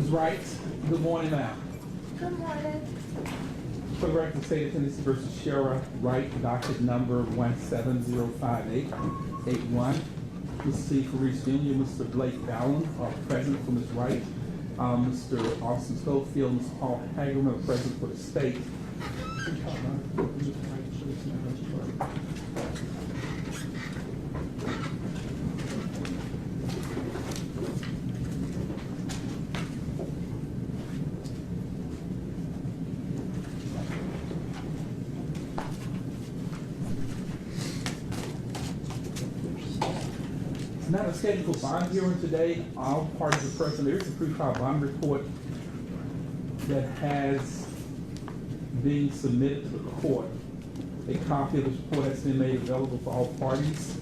Ms. Wright, good morning, ma'am. Good morning. For the record, State of Tennessee versus Sherra Wright, docket number 1705881. Mr. Steve Reese Jr., Mr. Blake Allen are present for Ms. Wright. Mr. Austin Schofield, Ms. Paul Hagerman are present for the state. It's not a scheduled bond hearing today. All parties are present. There is a pre-trial bond report that has been submitted to the court. A copy of the report has been made available for all parties.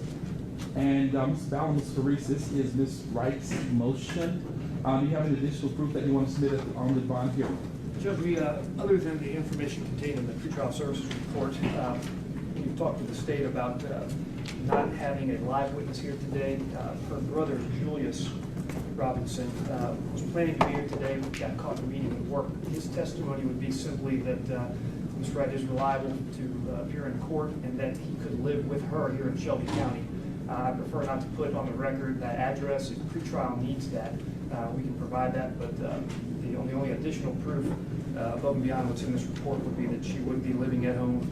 And Mr. Ballard, Mr. Reese, this is Ms. Wright's motion. Do you have any additional proof that you want to submit on the bond hearing? Judge, we, other than the information contained in the pretrial services report, we've talked to the state about not having a live witness here today. Her brother, Julius Robinson, was planning to be here today, but got caught in a meeting at work. His testimony would be simply that Ms. Wright is reliable to appear in court and that he could live with her here in Shelby County. I prefer not to put on the record that address. If pretrial needs that, we can provide that, but the only additional proof above and beyond what's in this report would be that she would be living at home,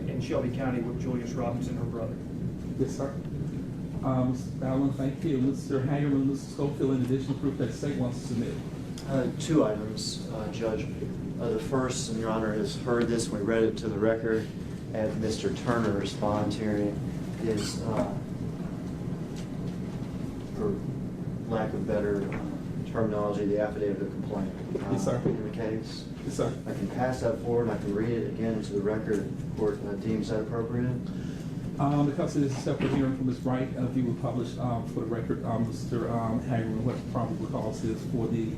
in Shelby County with Julius Robinson, her brother. Yes, sir. Mr. Ballard, thank you. Mr. Hagerman, Mr. Schofield, any additional proof that the state wants to submit? Two items, Judge. The first, and Your Honor has heard this, we read it to the record at Mr. Turner's bond hearing, is, for lack of better terminology, the affidavit of complaint. Yes, sir. In the case. Yes, sir. I can pass that forward. I can read it again into the record if the court deems that appropriate. Because it is a separate hearing for Ms. Wright, if you would publish for the record, Mr. Hagerman, what the probable cause is for the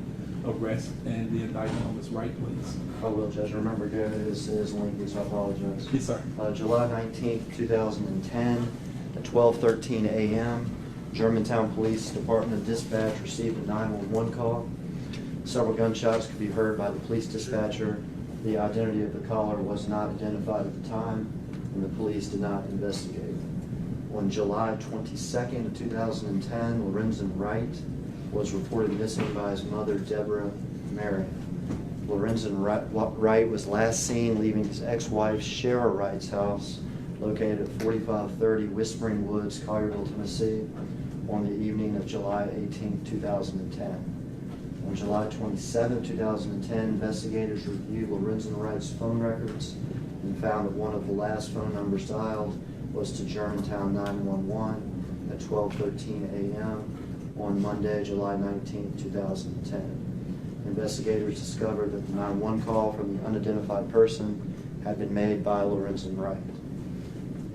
arrest and the indictment on Ms. Wright, please. I will, Judge. Remember, it is lengthy, so I apologize. Yes, sir. July 19th, 2010, at 12:13 a.m., Germantown Police Department dispatch received a 911 call. Several gunshots could be heard by the police dispatcher. The identity of the caller was not identified at the time, and the police did not investigate. On July 22nd of 2010, Lorenzen Wright was reported missing by his mother, Deborah Marion. Lorenzen Wright was last seen leaving his ex-wife, Sherra Wright's house, located at 4530 Whispering Woods, Collierville, Tennessee, on the evening of July 18, 2010. On July 27, 2010, investigators reviewed Lorenzen Wright's phone records and found that one of the last phone numbers dialed was to Germantown 911 at 12:13 a.m. on Monday, July 19, 2010. Investigators discovered that the 911 call from the unidentified person had been made by Lorenzen Wright.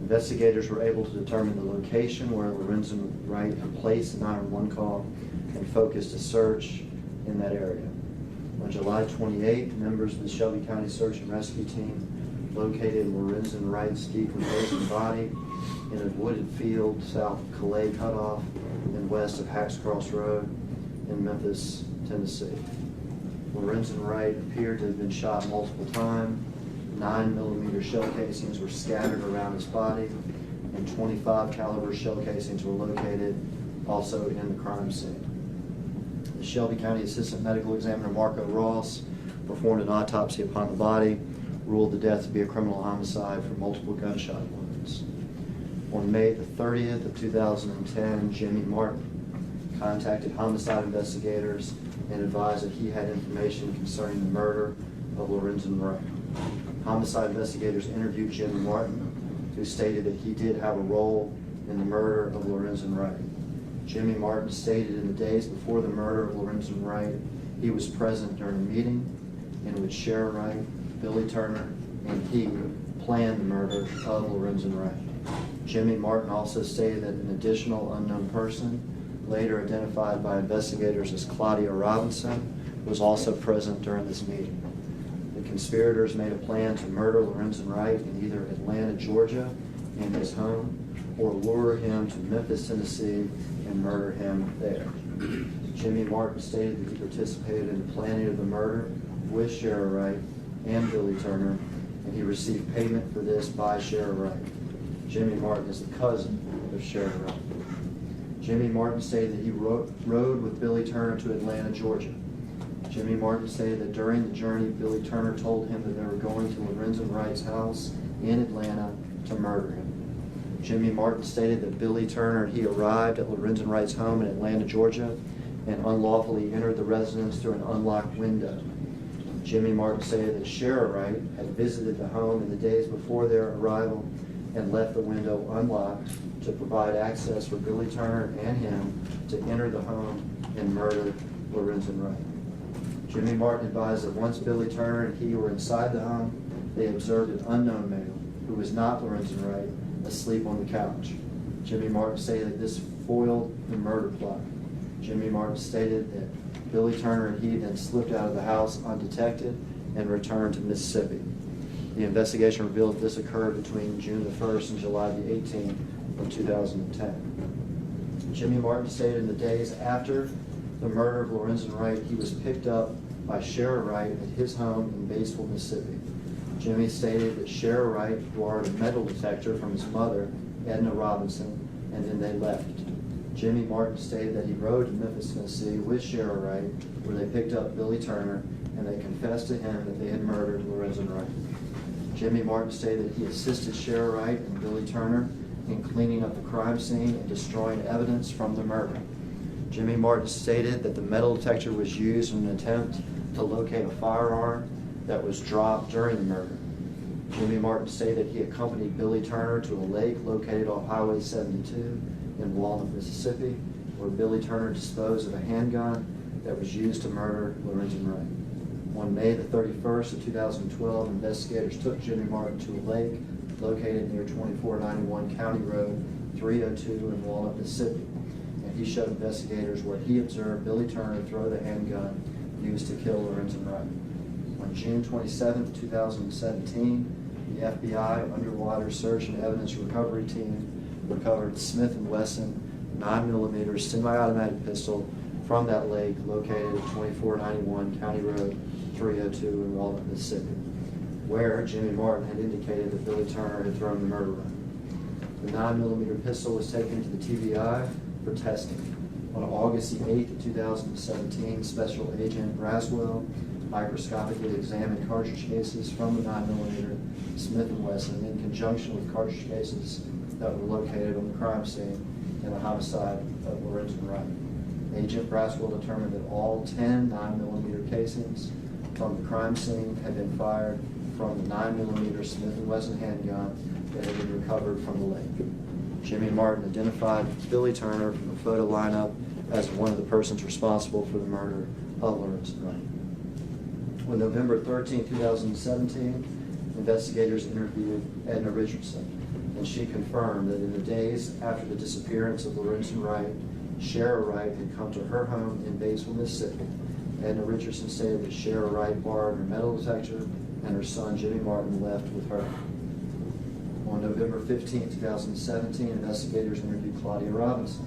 Investigators were able to determine the location where Lorenzen Wright had placed the 911 call and focused a search in that area. On July 28, members of the Shelby County Search and Rescue Team located Lorenzen Wright's decomposing body in a wooded field south of Calais Cutoff and west of Hacks Cross Road in Memphis, Tennessee. Lorenzen Wright appeared to have been shot multiple times. 9mm shell casings were scattered around his body, and 25 caliber shell casings were located also in the crime scene. The Shelby County Assistant Medical Examiner Marco Ross performed an autopsy upon the body, ruled the death to be a criminal homicide for multiple gunshot wounds. On May the 30th of 2010, Jimmy Martin contacted homicide investigators and advised that he had information concerning the murder of Lorenzen Wright. Homicide investigators interviewed Jimmy Martin, who stated that he did have a role in the murder of Lorenzen Wright. Jimmy Martin stated in the days before the murder of Lorenzen Wright, he was present during a meeting in which Sherra Wright, Billy Turner, and he planned the murder of Lorenzen Wright. Jimmy Martin also stated that an additional unknown person, later identified by investigators as Claudia Robinson, was also present during this meeting. The conspirators made a plan to murder Lorenzen Wright in either Atlanta, Georgia, in his home, or lure him to Memphis, Tennessee, and murder him there. Jimmy Martin stated that he participated in the planning of the murder with Sherra Wright and Billy Turner, and he received payment for this by Sherra Wright. Jimmy Martin is the cousin of Sherra Wright. Jimmy Martin stated that he rode with Billy Turner to Atlanta, Georgia. Jimmy Martin stated that during the journey, Billy Turner told him that they were going to Lorenzen Wright's house in Atlanta to murder him. Jimmy Martin stated that Billy Turner and he arrived at Lorenzen Wright's home in Atlanta, Georgia, and unlawfully entered the residence through an unlocked window. Jimmy Martin stated that Sherra Wright had visited the home in the days before their arrival and left the window unlocked to provide access for Billy Turner and him to enter the home and murder Lorenzen Wright. Jimmy Martin advised that once Billy Turner and he were inside the home, they observed an unknown male, who was not Lorenzen Wright, asleep on the couch. Jimmy Martin stated that this foiled the murder plot. Jimmy Martin stated that Billy Turner and he then slipped out of the house undetected and returned to Mississippi. The investigation revealed that this occurred between June the 1st and July the 18th of 2010. Jimmy Martin stated in the days after the murder of Lorenzen Wright, he was picked up by Sherra Wright at his home in Batesville, Mississippi. Jimmy stated that Sherra Wright borrowed a metal detector from his mother, Edna Robinson, and then they left. Jimmy Martin stated that he rode to Memphis, Tennessee with Sherra Wright, where they picked up Billy Turner, and they confessed to him that they had murdered Lorenzen Wright. Jimmy Martin stated that he assisted Sherra Wright and Billy Turner in cleaning up the crime scene and destroying evidence from the murder. Jimmy Martin stated that the metal detector was used in an attempt to locate a firearm that was dropped during the murder. Jimmy Martin stated he accompanied Billy Turner to a lake located off Highway 72 in Walnut, Mississippi, where Billy Turner disposed of a handgun that was used to murder Lorenzen Wright. On May the 31st of 2012, investigators took Jimmy Martin to a lake located near 2491 County Road 302 in Walnut, Mississippi, and he showed investigators where he observed Billy Turner throw the handgun used to kill Lorenzen Wright. On June 27, 2017, the FBI Underwater Search and Evidence Recovery Team recovered Smith & Wesson 9mm semi-automatic pistol from that lake located at 2491 County Road 302 in Walnut, Mississippi, where Jimmy Martin had indicated that Billy Turner had thrown the murder weapon. The 9mm pistol was taken to the TBI for testing. On August the 8th of 2017, Special Agent Braswell microscopically examined cartridge cases from the 9mm Smith & Wesson in conjunction with cartridge cases that were located on the crime scene in the homicide of Lorenzen Wright. Agent Braswell determined that all 10 9mm casings from the crime scene had been fired from the 9mm Smith & Wesson handgun that had been recovered from the lake. Jimmy Martin identified Billy Turner from the photo lineup as one of the persons responsible for the murder of Lorenzen Wright. On November 13, 2017, investigators interviewed Edna Richardson, and she confirmed that in the days after the disappearance of Lorenzen Wright, Sherra Wright had come to her home in Batesville, Mississippi. Edna Richardson stated that Sherra Wright borrowed her metal detector and her son Jimmy Martin left with her. On November 15, 2017, investigators interviewed Claudia Robinson.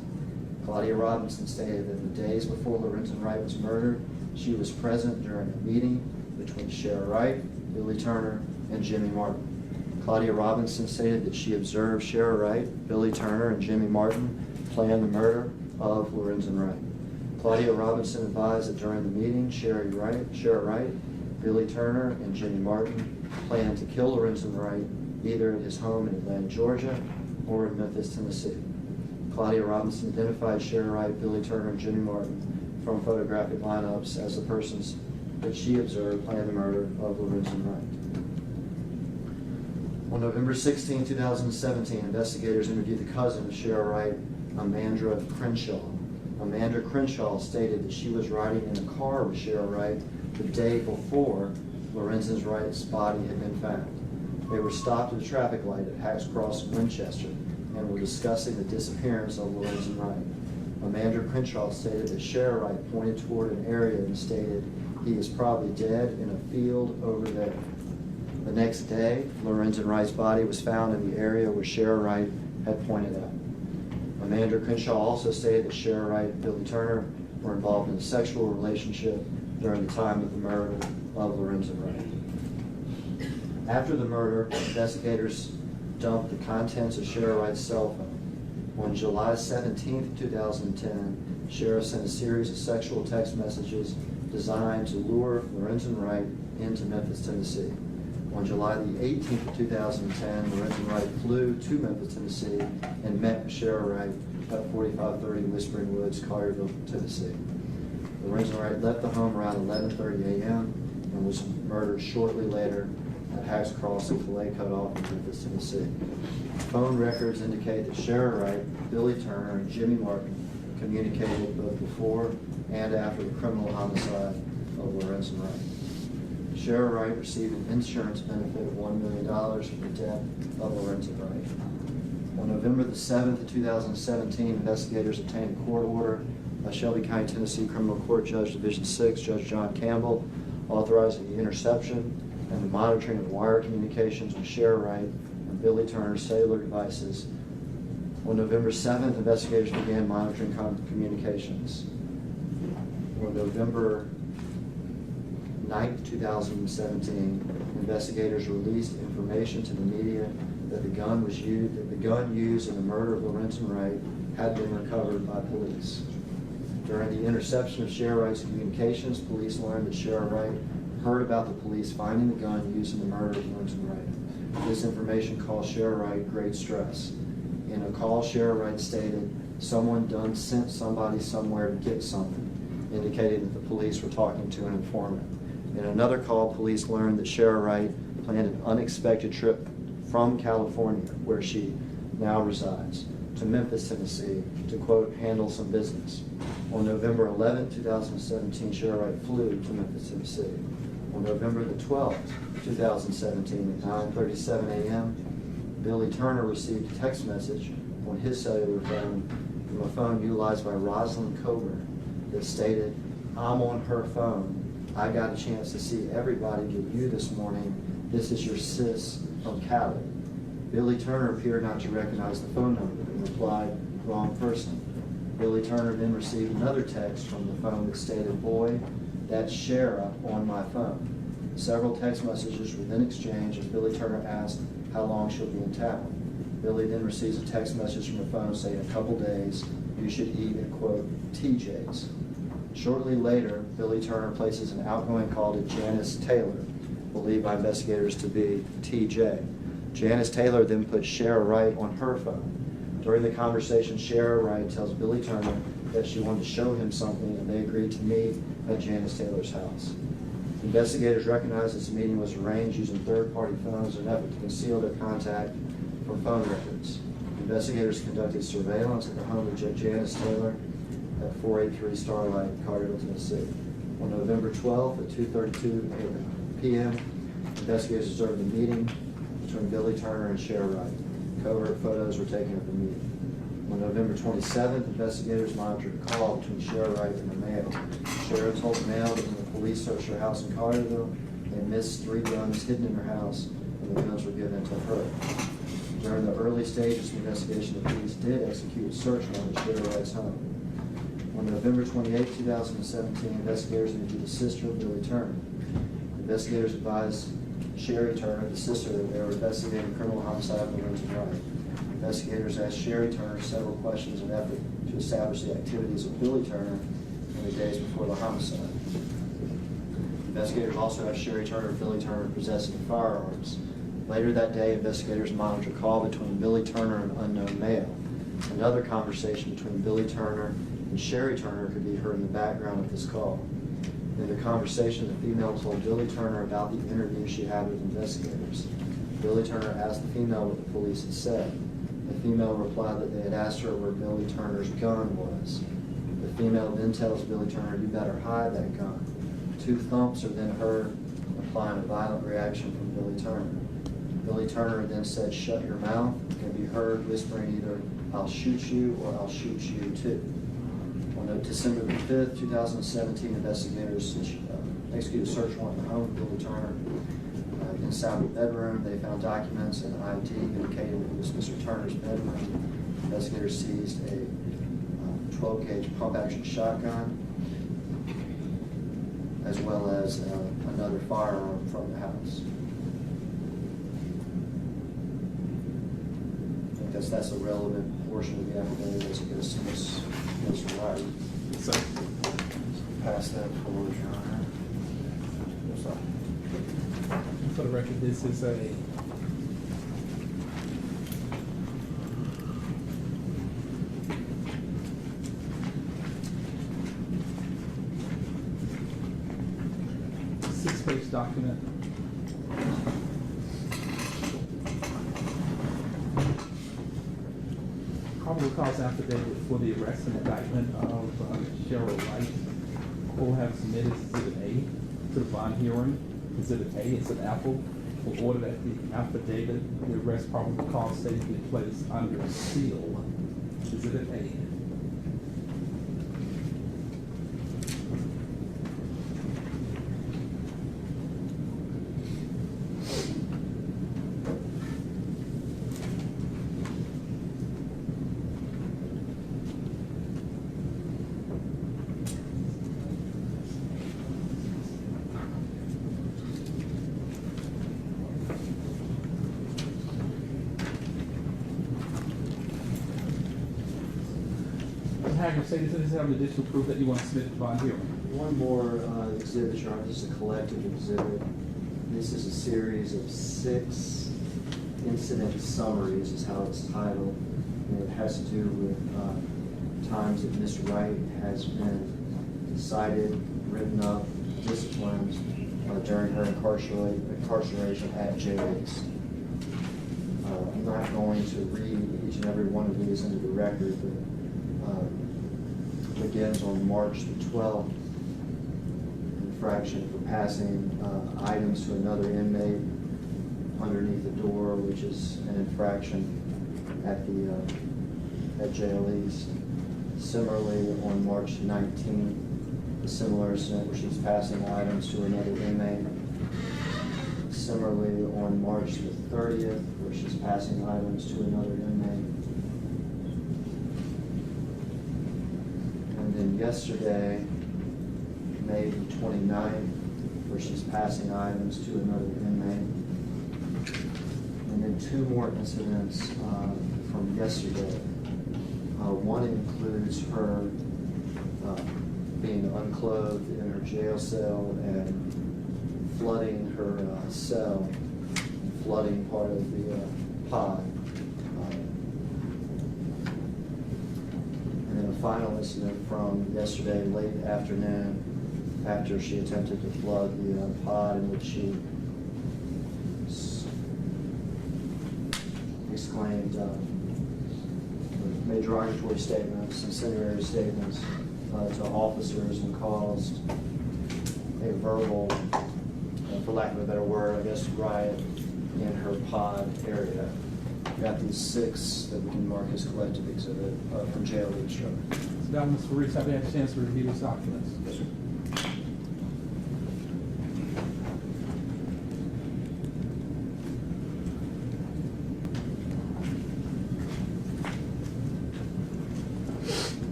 Claudia Robinson stated that in the days before Lorenzen Wright was murdered, she was present during a meeting between Sherra Wright, Billy Turner, and Jimmy Martin. Claudia Robinson stated that she observed Sherra Wright, Billy Turner, and Jimmy Martin plan the murder of Lorenzen Wright. Claudia Robinson advised that during the meeting, Sherra Wright, Billy Turner, and Jimmy Martin planned to kill Lorenzen Wright either at his home in Atlanta, Georgia, or in Memphis, Tennessee. Claudia Robinson identified Sherra Wright, Billy Turner, and Jimmy Martin from photographic lineups as the persons that she observed planned the murder of Lorenzen Wright. On November 16, 2017, investigators interviewed the cousin of Sherra Wright, Amanda Crenshaw. Amanda Crenshaw stated that she was riding in a car with Sherra Wright the day before Lorenzen Wright's body had been found. They were stopped at a traffic light at Hacks Cross in Winchester and were discussing the disappearance of Lorenzen Wright. Amanda Crenshaw stated that Sherra Wright pointed toward an area and stated he is probably dead in a field over there. The next day, Lorenzen Wright's body was found in the area where Sherra Wright had pointed out. Amanda Crenshaw also stated that Sherra Wright, Billy Turner, were involved in a sexual relationship during the time of the murder of Lorenzen Wright. After the murder, investigators dumped the contents of Sherra Wright's cell phone. On July 17, 2010, Sherra sent a series of sexual text messages designed to lure Lorenzen Wright into Memphis, Tennessee. On July the 18th, 2010, Lorenzen Wright flew to Memphis, Tennessee, and met Sherra Wright at 4530 Whispering Woods, Collierville, Tennessee. Lorenzen Wright left the home around 11:30 a.m. and was murdered shortly later at Hacks Crossing, Filet Cutoff in Memphis, Tennessee. Phone records indicate that Sherra Wright, Billy Turner, and Jimmy Martin communicated both before and after the criminal homicide of Lorenzen Wright. Sherra Wright received an insurance benefit of $1 million for the death of Lorenzen Wright. On November the 7th, 2017, investigators obtained a court order by Shelby County, Tennessee Criminal Court Judge Division 6, Judge John Campbell, authorizing the interception and the monitoring of wire communications with Sherra Wright and Billy Turner's cellular devices. On November 7th, investigators began monitoring communications. On November 9th, 2017, investigators released information to the media that the gun used in the murder of Lorenzen Wright had been recovered by police. During the interception of Sherra Wright's communications, police learned that Sherra Wright heard about the police finding the gun used in the murder of Lorenzen Wright. This information caused Sherra Wright great stress. In a call, Sherra Wright stated, "Someone done sent somebody somewhere to get something," indicating that the police were talking to an informant. In another call, police learned that Sherra Wright planned an unexpected trip from California, where she now resides, to Memphis, Tennessee, to, quote, handle some business. On November 11, 2017, Sherra Wright flew to Memphis, Tennessee. On November the 12th, 2017, at 9:37 a.m., Billy Turner received a text message on his cellular phone from a phone utilized by Rosalind Coburn that stated, "I'm on her phone. I got a chance to see everybody but you this morning. This is your sis from Cali." Billy Turner appeared not to recognize the phone number and replied, "Wrong person." Billy Turner then received another text from the phone that stated, "Boy, that's Sherra on my phone." Several text messages were then exchanged as Billy Turner asked how long she'll be in town. Billy then receives a text message from the phone saying, "A couple days, you should eat at, quote, TJ's. Shortly later, Billy Turner places an outgoing call to Janice Taylor, believed by investigators to be TJ. Janice Taylor then puts Sherra Wright on her phone. During the conversation, Sherra Wright tells Billy Turner that she wanted to show him something, and they agreed to meet at Janice Taylor's house. Investigators recognized this meeting was arranged using third-party phones in an effort to conceal their contact from phone records. Investigators conducted surveillance at the home of Janice Taylor at 483 Starlight, Collierville, Tennessee. On November 12th at 2:32 p.m., investigators observed a meeting between Billy Turner and Sherra Wright. Covert photos were taken of the meeting. On November 27th, investigators monitored a call between Sherra Wright and the mail. Sherra told the mail that when the police searched her house in Collierville, they missed 3 guns hidden in her house, and the guns were given to her. During the early stages of the investigation, the police did execute a search warrant at Sherra Wright's home. On November 28, 2017, investigators interviewed the sister of Billy Turner. Investigators advised Sherry Turner, the sister, that they were investigating a criminal homicide of Lorenzen Wright. Investigators asked Sherry Turner several questions in an effort to establish the activities of Billy Turner in the days before the homicide. Investigators also asked Sherry Turner and Billy Turner possessing firearms. Later that day, investigators monitored a call between Billy Turner and unknown male. Another conversation between Billy Turner and Sherry Turner could be heard in the background of this call. In the conversation, the female told Billy Turner about the interview she had with investigators. Billy Turner asked the female what the police had said. The female replied that they had asked her where Billy Turner's gun was. The female then tells Billy Turner, "You better hide that gun." 2 thumps are then heard, implying a violent reaction from Billy Turner. Billy Turner then said, "Shut your mouth," and can be heard whispering either, "I'll shoot you" or "I'll shoot you too." On December the 5th, 2017, investigators executed a search warrant at the home of Billy Turner. Inside the bedroom, they found documents and ID indicating that it was Mr. Turner's bedroom. Investigators seized a 12-gauge pump-action shotgun, as well as another firearm from the house. I think that's a relevant portion of the affidavit as it goes to Ms. Wright. So, Pass that forward, Your Honor. for the record, this is a six-page document. Probable cause affidavit for the arrest and indictment of Sherra Wright. Will have submitted Exhibit A to the bond hearing. Exhibit A is an apple. Will order that the affidavit, the arrest probable cause statement be placed under seal. Exhibit A. Hager, say this have an additional proof that you want to submit to the bond hearing. One more exhibit, Your Honor. This is a collective exhibit. This is a series of 6 incident summaries, is how it's titled. And it has to do with times that Mr. Wright has been cited, written up, disciplined during her incarceration at jail East. I'm not going to read each and every one of these into the record, but begins on March the 12th, infraction for passing items to another inmate underneath the door, which is an infraction at jail East. Similarly, on March 19th, a similar incident where she's passing items to another inmate. Similarly, on March the 30th, where she's passing items to another inmate. And then yesterday, May 29th, where she's passing items to another inmate. And then 2 more incidents from yesterday. One includes her being unclothed in her jail cell and flooding her cell, flooding part of the pod. And then a final incident from yesterday, late afternoon, after she attempted to flood the pod, in which she exclaimed, made derogatory statements, incendiary statements to officers, and caused a verbal, for lack of a better word, I guess, riot in her pod area. We've got these 6 that we can mark as collective exhibit from jail East. So now, Mr. Reese, have you had a chance to review these documents? Yes, sir.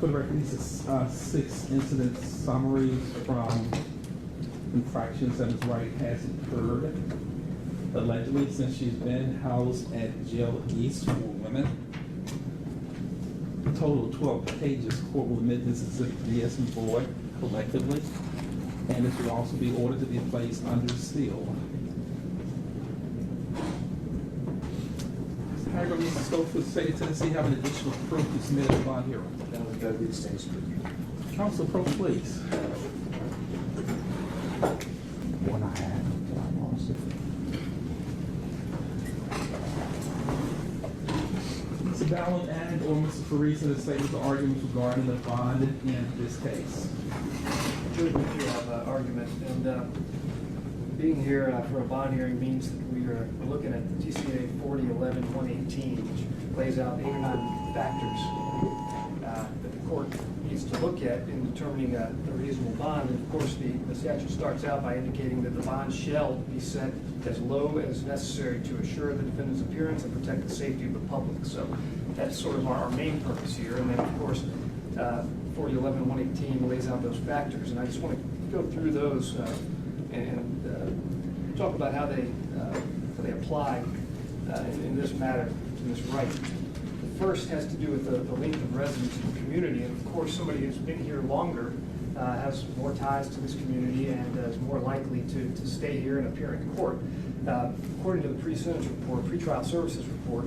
For the record, these are 6 incident summaries from infractions that Ms. Wright has incurred allegedly since she's been housed at Jail East for women. A total of 12 pages. Court will admit this is B as in boy collectively, and this will also be ordered to be placed under seal. Mr. Hager, Mr. Schofield, state of Tennessee have an additional proof to submit at the bond hearing. That would go to the state's proof. Counsel, approach, please. One I had, I lost it. Mr. Ballin and or Mr. Faris in the statements or arguments regarding the bond in this case. Julie, we do have an argument, and being here for a bond hearing means that we're looking at the TCA 4011-118, which lays out 8 or 9 factors that the court needs to look at in determining a reasonable bond. And of course, the the statute starts out by indicating that the bond shall be set as low as necessary to assure the defendant's appearance and protect the safety of the public. So that's sort of our main purpose here. And then, of course, 4011-118 lays out those factors. And I just want to go through those and talk about how they apply in this matter to Ms. Wright. The first has to do with the length of residence in the community. And of course, somebody who's been here longer has more ties to this community and is more likely to stay here and appear in court. According to the pre-sentence report, pretrial services report,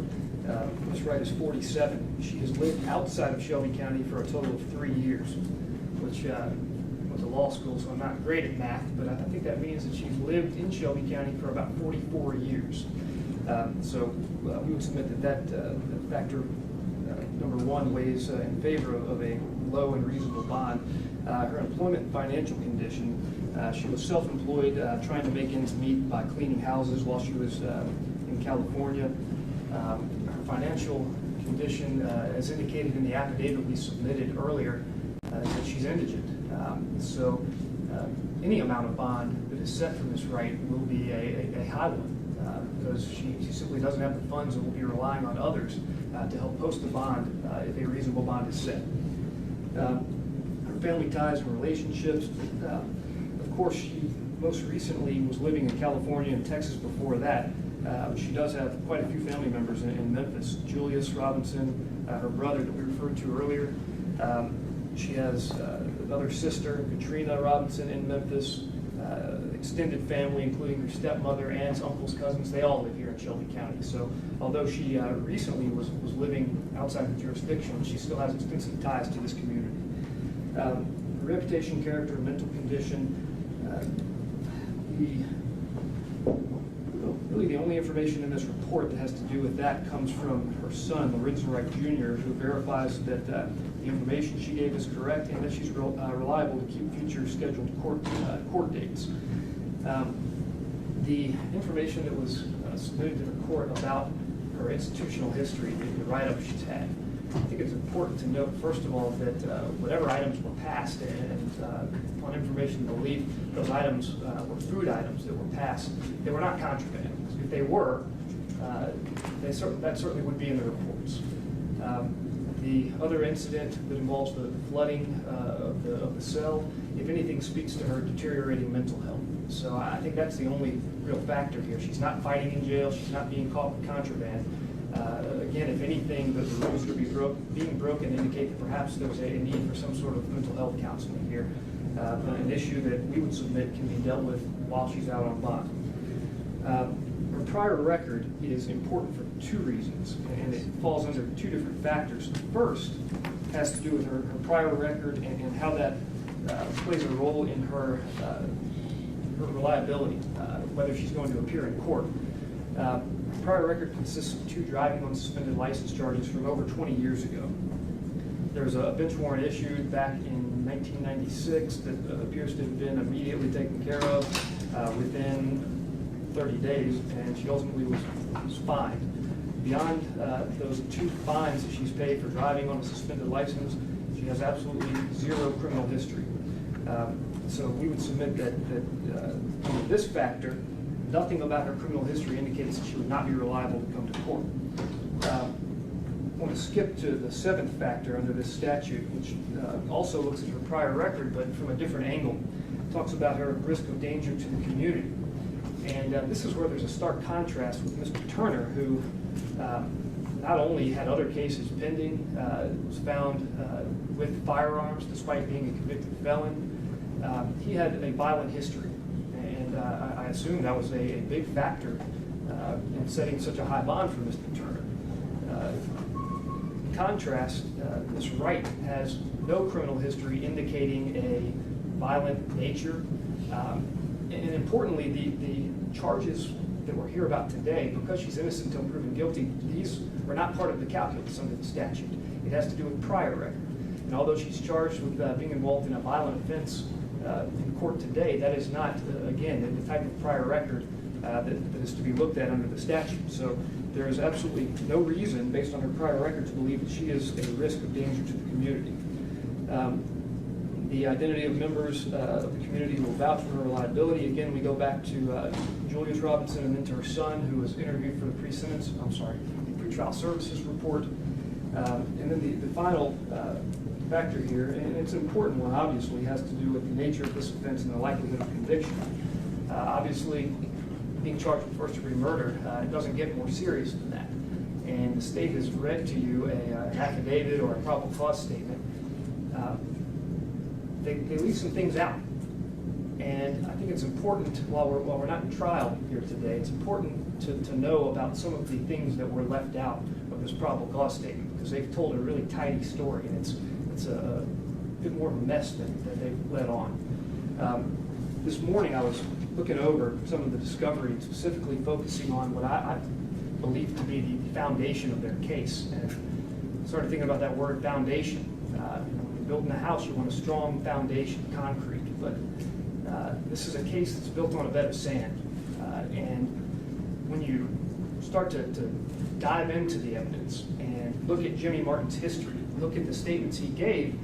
Ms. Wright is 47. She has lived outside of Shelby County for a total of 3 years, which went to law school, so I'm not great at math, but I think that means that she's lived in Shelby County for about 44 years. So we would submit that factor number one weighs in favor of a low and reasonable bond. Her employment and financial condition, she was self-employed, trying to make ends meet by cleaning houses while she was in California. Her financial condition, as indicated in the affidavit we submitted earlier, that she's indigent. So any amount of bond that is set for Ms. Wright will be a high one, because she simply doesn't have the funds and will be relying on others to help post the bond if a reasonable bond is set. Her family ties and relationships, of course, she most recently was living in California and Texas before that. She does have quite a few family members in Memphis. Julius Robinson, her brother that we referred to earlier. She has another sister, Katrina Robinson, in Memphis. Extended family, including her stepmother, aunts, uncles, cousins. They all live here in Shelby County. So although she recently was living outside the jurisdiction, she still has extensive ties to this community. Reputation, character, mental condition. Really the only information in this report that has to do with that comes from her son, Lorenzo Wright Jr., who verifies that the information she gave is correct and that she's reliable to keep future scheduled court dates. The information that was submitted to the court about her institutional history, the write-up she's had, I think it's important to note, first of all, that whatever items were passed, and on information and belief, those items were food items that were passed. They were not contraband. If they were, that certainly would be in the reports. The other incident that involves the flooding of the cell, if anything, speaks to her deteriorating mental health. So I think that's the only real factor here. She's not fighting in jail. She's not being caught with contraband. Again, if anything, the rules that are being broken indicate that perhaps there's a need for some sort of mental health counseling here, an issue that we would submit can be dealt with while she's out on bond. Her prior record is important for two reasons, and it falls under two different factors. The first has to do with her prior record and how that plays a role in her reliability, whether she's going to appear in court. Prior record consists of 2 driving on suspended license charges from over 20 years ago. There was a bench warrant issued back in 1996 that appears to have been immediately taken care of within 30 days, and she ultimately was fined. Beyond those 2 fines that she's paid for driving on a suspended license, she has absolutely zero criminal history. So we would submit that under this factor, nothing about her criminal history indicates that she would not be reliable to come to court. I want to skip to the 7th factor under this statute, which also looks at her prior record, but from a different angle. It talks about her risk of danger to the community. And this is where there's a stark contrast with Mr. Turner, who not only had other cases pending, was found with firearms despite being a convicted felon. He had a violent history. I assume that was a big factor in setting such a high bond for Mr. Turner. In contrast, Ms. Wright has no criminal history indicating a violent nature. And importantly, the charges that we're here about today, because she's innocent until proven guilty, these are not part of the calculus under the statute. It has to do with prior record. And although she's charged with being involved in a violent offense in court today, that is not, again, the type of prior record that is to be looked at under the statute. So there is absolutely no reason, based on her prior record, to believe that she is a risk of danger to the community. the identity of members of the community who will vouch for her reliability. Again, we go back to Julius Robinson and then to her son, who was interviewed for the pretrial services report. And then the final factor here, and it's an important one, obviously, has to do with the nature of this offense and the likelihood of conviction. Obviously, being charged with first-degree murder, it doesn't get more serious than that. And the state has read to you an affidavit or a probable cause statement. They leave some things out. And I think it's important, while we're not in trial here today, it's important to know about some of the things that were left out of this probable cause statement, because they've told a really tidy story, and it's a bit more of a mess than they've let on. This morning I was looking over some of the discovery, specifically focusing on what I believe to be the foundation of their case, and started thinking about that word foundation. When you're building a house, you want a strong foundation, concrete, but this is a case that's built on a bed of sand. And when you start to dive into the evidence and look at Jimmy Martin's history, look at the statements he gave,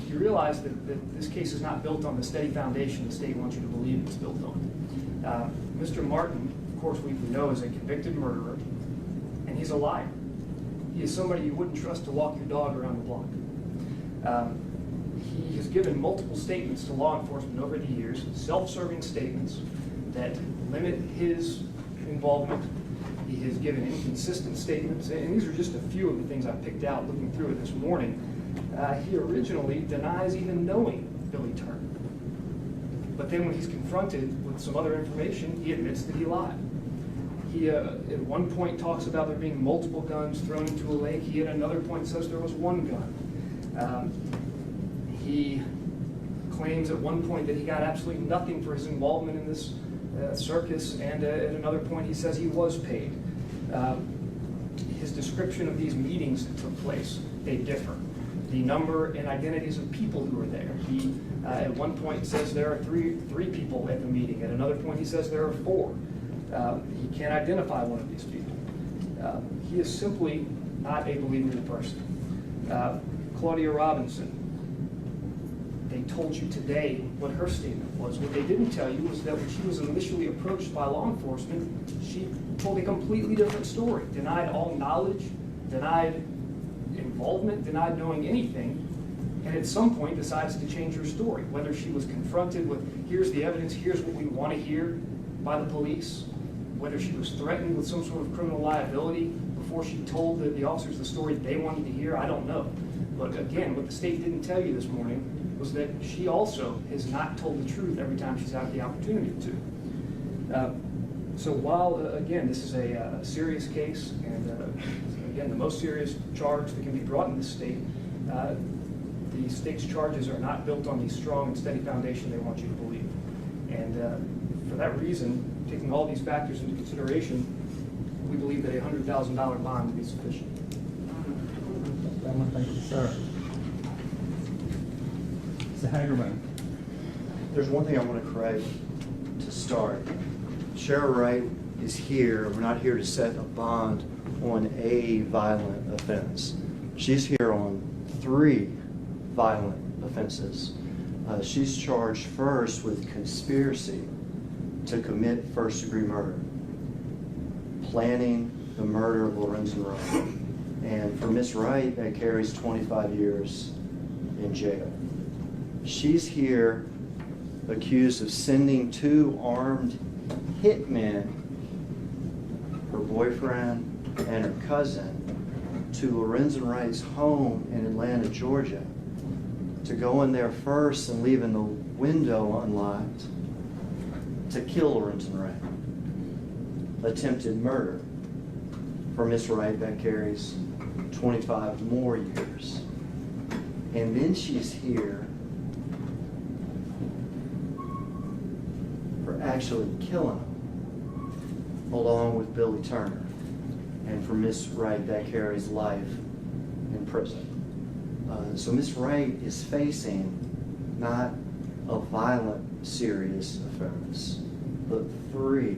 you realize that this case is not built on the steady foundation the state wants you to believe it's built on. Mr. Martin, of course, we know is a convicted murderer, and he's a liar. He is somebody you wouldn't trust to walk your dog around the block. He has given multiple statements to law enforcement over the years, self-serving statements that limit his involvement. He has given inconsistent statements, and these are just a few of the things I picked out looking through it this morning. He originally denies even knowing Billy Turner. But then when he's confronted with some other information, he admits that he lied. He at one point talks about there being multiple guns thrown into a lake. He at another point says there was one gun. He claims at one point that he got absolutely nothing for his involvement in this circus, and at another point he says he was paid. His description of these meetings that took place, they differ. The number and identities of people who were there. He at one point says there are three people at the meeting. At another point he says there are 4. He can't identify one of these people. He is simply not a believable person. Claudia Robinson, they told you today what her statement was. What they didn't tell you was that when she was initially approached by law enforcement, she told a completely different story, denied all knowledge, denied involvement, denied knowing anything, and at some point decides to change her story, whether she was confronted with, here's the evidence, here's what we want to hear by the police, whether she was threatened with some sort of criminal liability before she told the officers the story they wanted to hear, I don't know. But again, what the state didn't tell you this morning was that she also has not told the truth every time she's had the opportunity to. So while, again, this is a serious case, and again, the most serious charge that can be brought in this state, the state's charges are not built on the strong and steady foundation they want you to believe. And for that reason, taking all these factors into consideration, we believe that a $100,000 bond would be sufficient. Thank you, sir. Mr. Hagerman. There's one thing I want to correct to start. Sherra Wright is here. We're not here to set a bond on a violent offense. She's here on 3 violent offenses. She's charged first with conspiracy to commit first-degree murder, planning the murder of Lorenzen Wright. And for Miss Wright, that carries 25 years in jail. She's here accused of sending 2 armed hitmen, her boyfriend and her cousin, to Lorenzen Wright's home in Atlanta, Georgia, to go in there first and leaving the window unlocked to kill Lorenzen Wright. Attempted murder. For Miss Wright, that carries 25 more years. And then she's here for actually killing him, along with Billy Turner. And for Miss Wright, that carries life in prison. So Miss Wright is facing not a violent, serious offense, but 3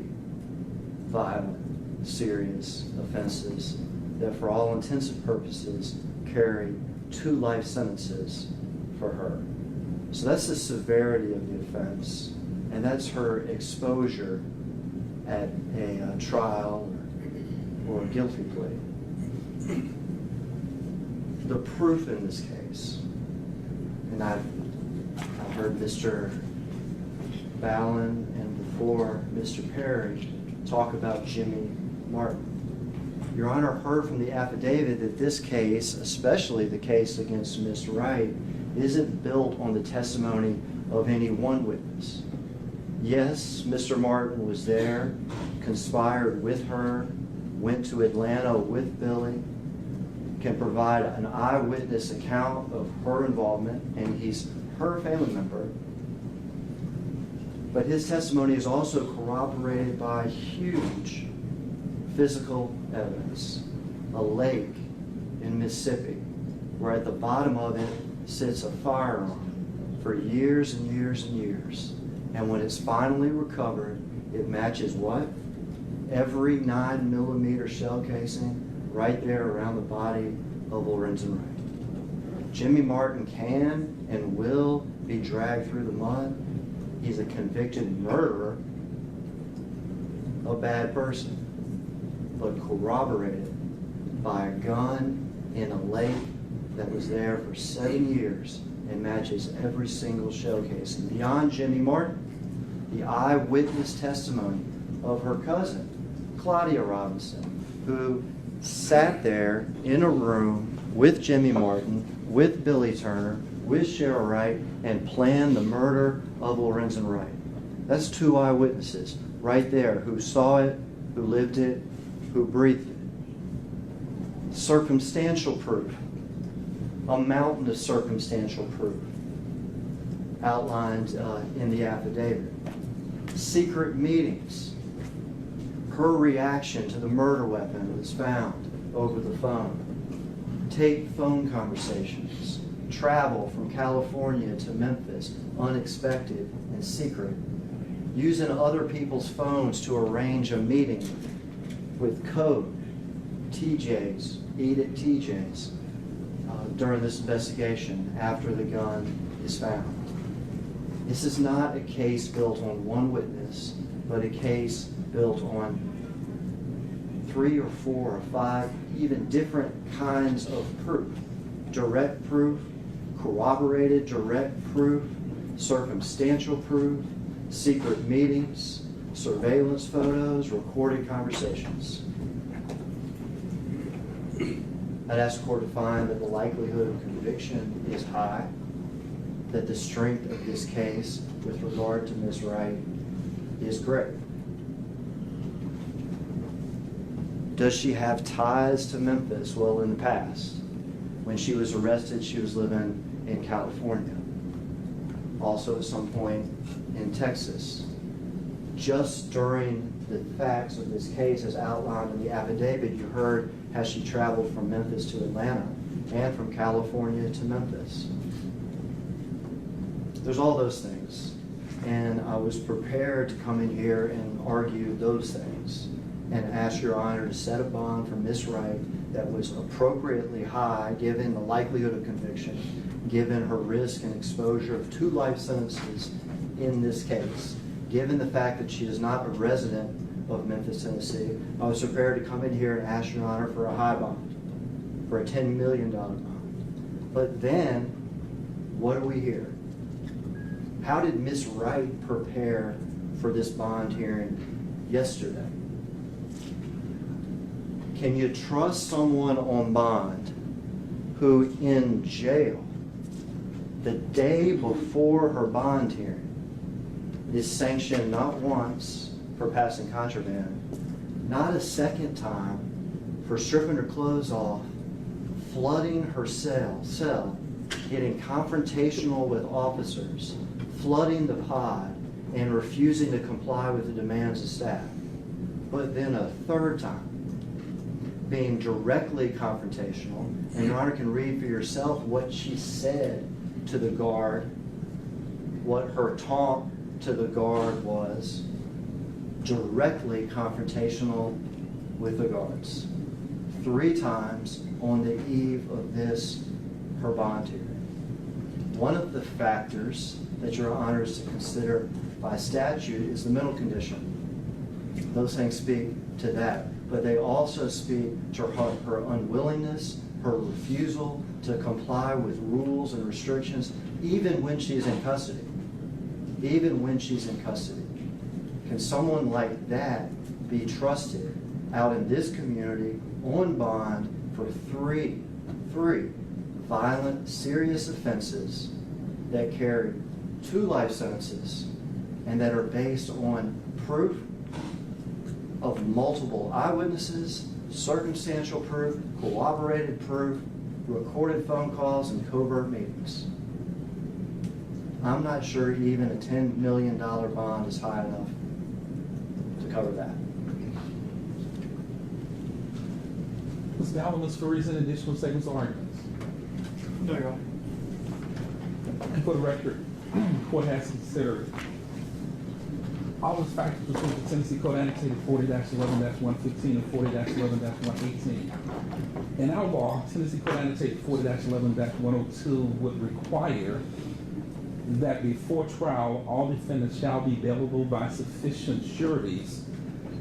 violent, serious offenses that for all intents and purposes carry 2 life sentences for her. So that's the severity of the offense, and that's her exposure at a trial or a guilty plea. The proof in this case, and I've heard Mr. Ballin and before Mr. Perry talk about Jimmy Martin. Your Honor heard from the affidavit that this case, especially the case against Ms. Wright, isn't built on the testimony of any one witness. Yes, Mr. Martin was there, conspired with her, went to Atlanta with Billy, can provide an eyewitness account of her involvement, and he's her family member. But his testimony is also corroborated by huge physical evidence. A lake in Mississippi, where at the bottom of it sits a firearm for years and years and years. And when it's finally recovered, it matches what? Every 9mm shell casing right there around the body of Lorenzen Wright. Jimmy Martin can and will be dragged through the mud. He's a convicted murderer, a bad person, but corroborated by a gun in a lake that was there for 7 years and matches every single shell casing. Beyond Jimmy Martin, the eyewitness testimony of her cousin, Claudia Robinson, who sat there in a room with Jimmy Martin, with Billy Turner, with Sherra Wright, and planned the murder of Lorenzen Wright. That's 2 eyewitnesses right there who saw it, who lived it, who breathed it. Circumstantial proof, a mountain of circumstantial proof outlined in the affidavit. Secret meetings, her reaction to the murder weapon that was found over the phone, tape phone conversations, travel from California to Memphis, unexpected and secret, using other people's phones to arrange a meeting with code, TJs, eat at TJs, during this investigation after the gun is found. This is not a case built on one witness, but a case built on 3 or 4 or 5 even different kinds of proof. Direct proof, corroborated direct proof, circumstantial proof, secret meetings, surveillance photos, recorded conversations. I'd ask the court to find that the likelihood of conviction is high, that the strength of this case with regard to Ms. Wright is great. Does she have ties to Memphis? Well, in the past, when she was arrested, she was living in California. Also at some point in Texas. Just during the facts of this case as outlined in the affidavit, you heard how she traveled from Memphis to Atlanta and from California to Memphis. There's all those things. And I was prepared to come in here and argue those things and ask Your Honor to set a bond for Ms. Wright that was appropriately high given the likelihood of conviction, given her risk and exposure of 2 life sentences in this case, given the fact that she is not a resident of Memphis, Tennessee. I was prepared to come in here and ask Your Honor for a high bond, for a $10 million bond. But then, what do we hear? How did Ms. Wright prepare for this bond hearing yesterday? Can you trust someone on bond who in jail the day before her bond hearing is sanctioned not once for passing contraband, not a second time for stripping her clothes off, flooding her cell, getting confrontational with officers, flooding the pod, and refusing to comply with the demands of staff. But then a third time, being directly confrontational, and Your Honor can read for yourself what she said to the guard, what her taunt to the guard was, directly confrontational with the guards. 3 times on the eve of this, her bond hearing. One of the factors that your honor is to consider by statute is the mental condition. Those things speak to that, but they also speak to her unwillingness, her refusal to comply with rules and restrictions, even when she's in custody. Even when she's in custody. Can someone like that be trusted out in this community on bond for three violent, serious offenses that carry 2 life sentences and that are based on proof of multiple eyewitnesses, circumstantial proof, corroborated proof, recorded phone calls, and covert meetings? I'm not sure even a $10 million bond is high enough to cover that. Mr. Galvin, Ms. Faries, any additional statements or arguments? No, Your Honor. And for the record, the court has considered all those factors between the Tennessee Code annotated 40-11-115 and 40-11-118. In our law, Tennessee Code annotated 40-11-102 would require that before trial, all defendants shall be bailable by sufficient sureties,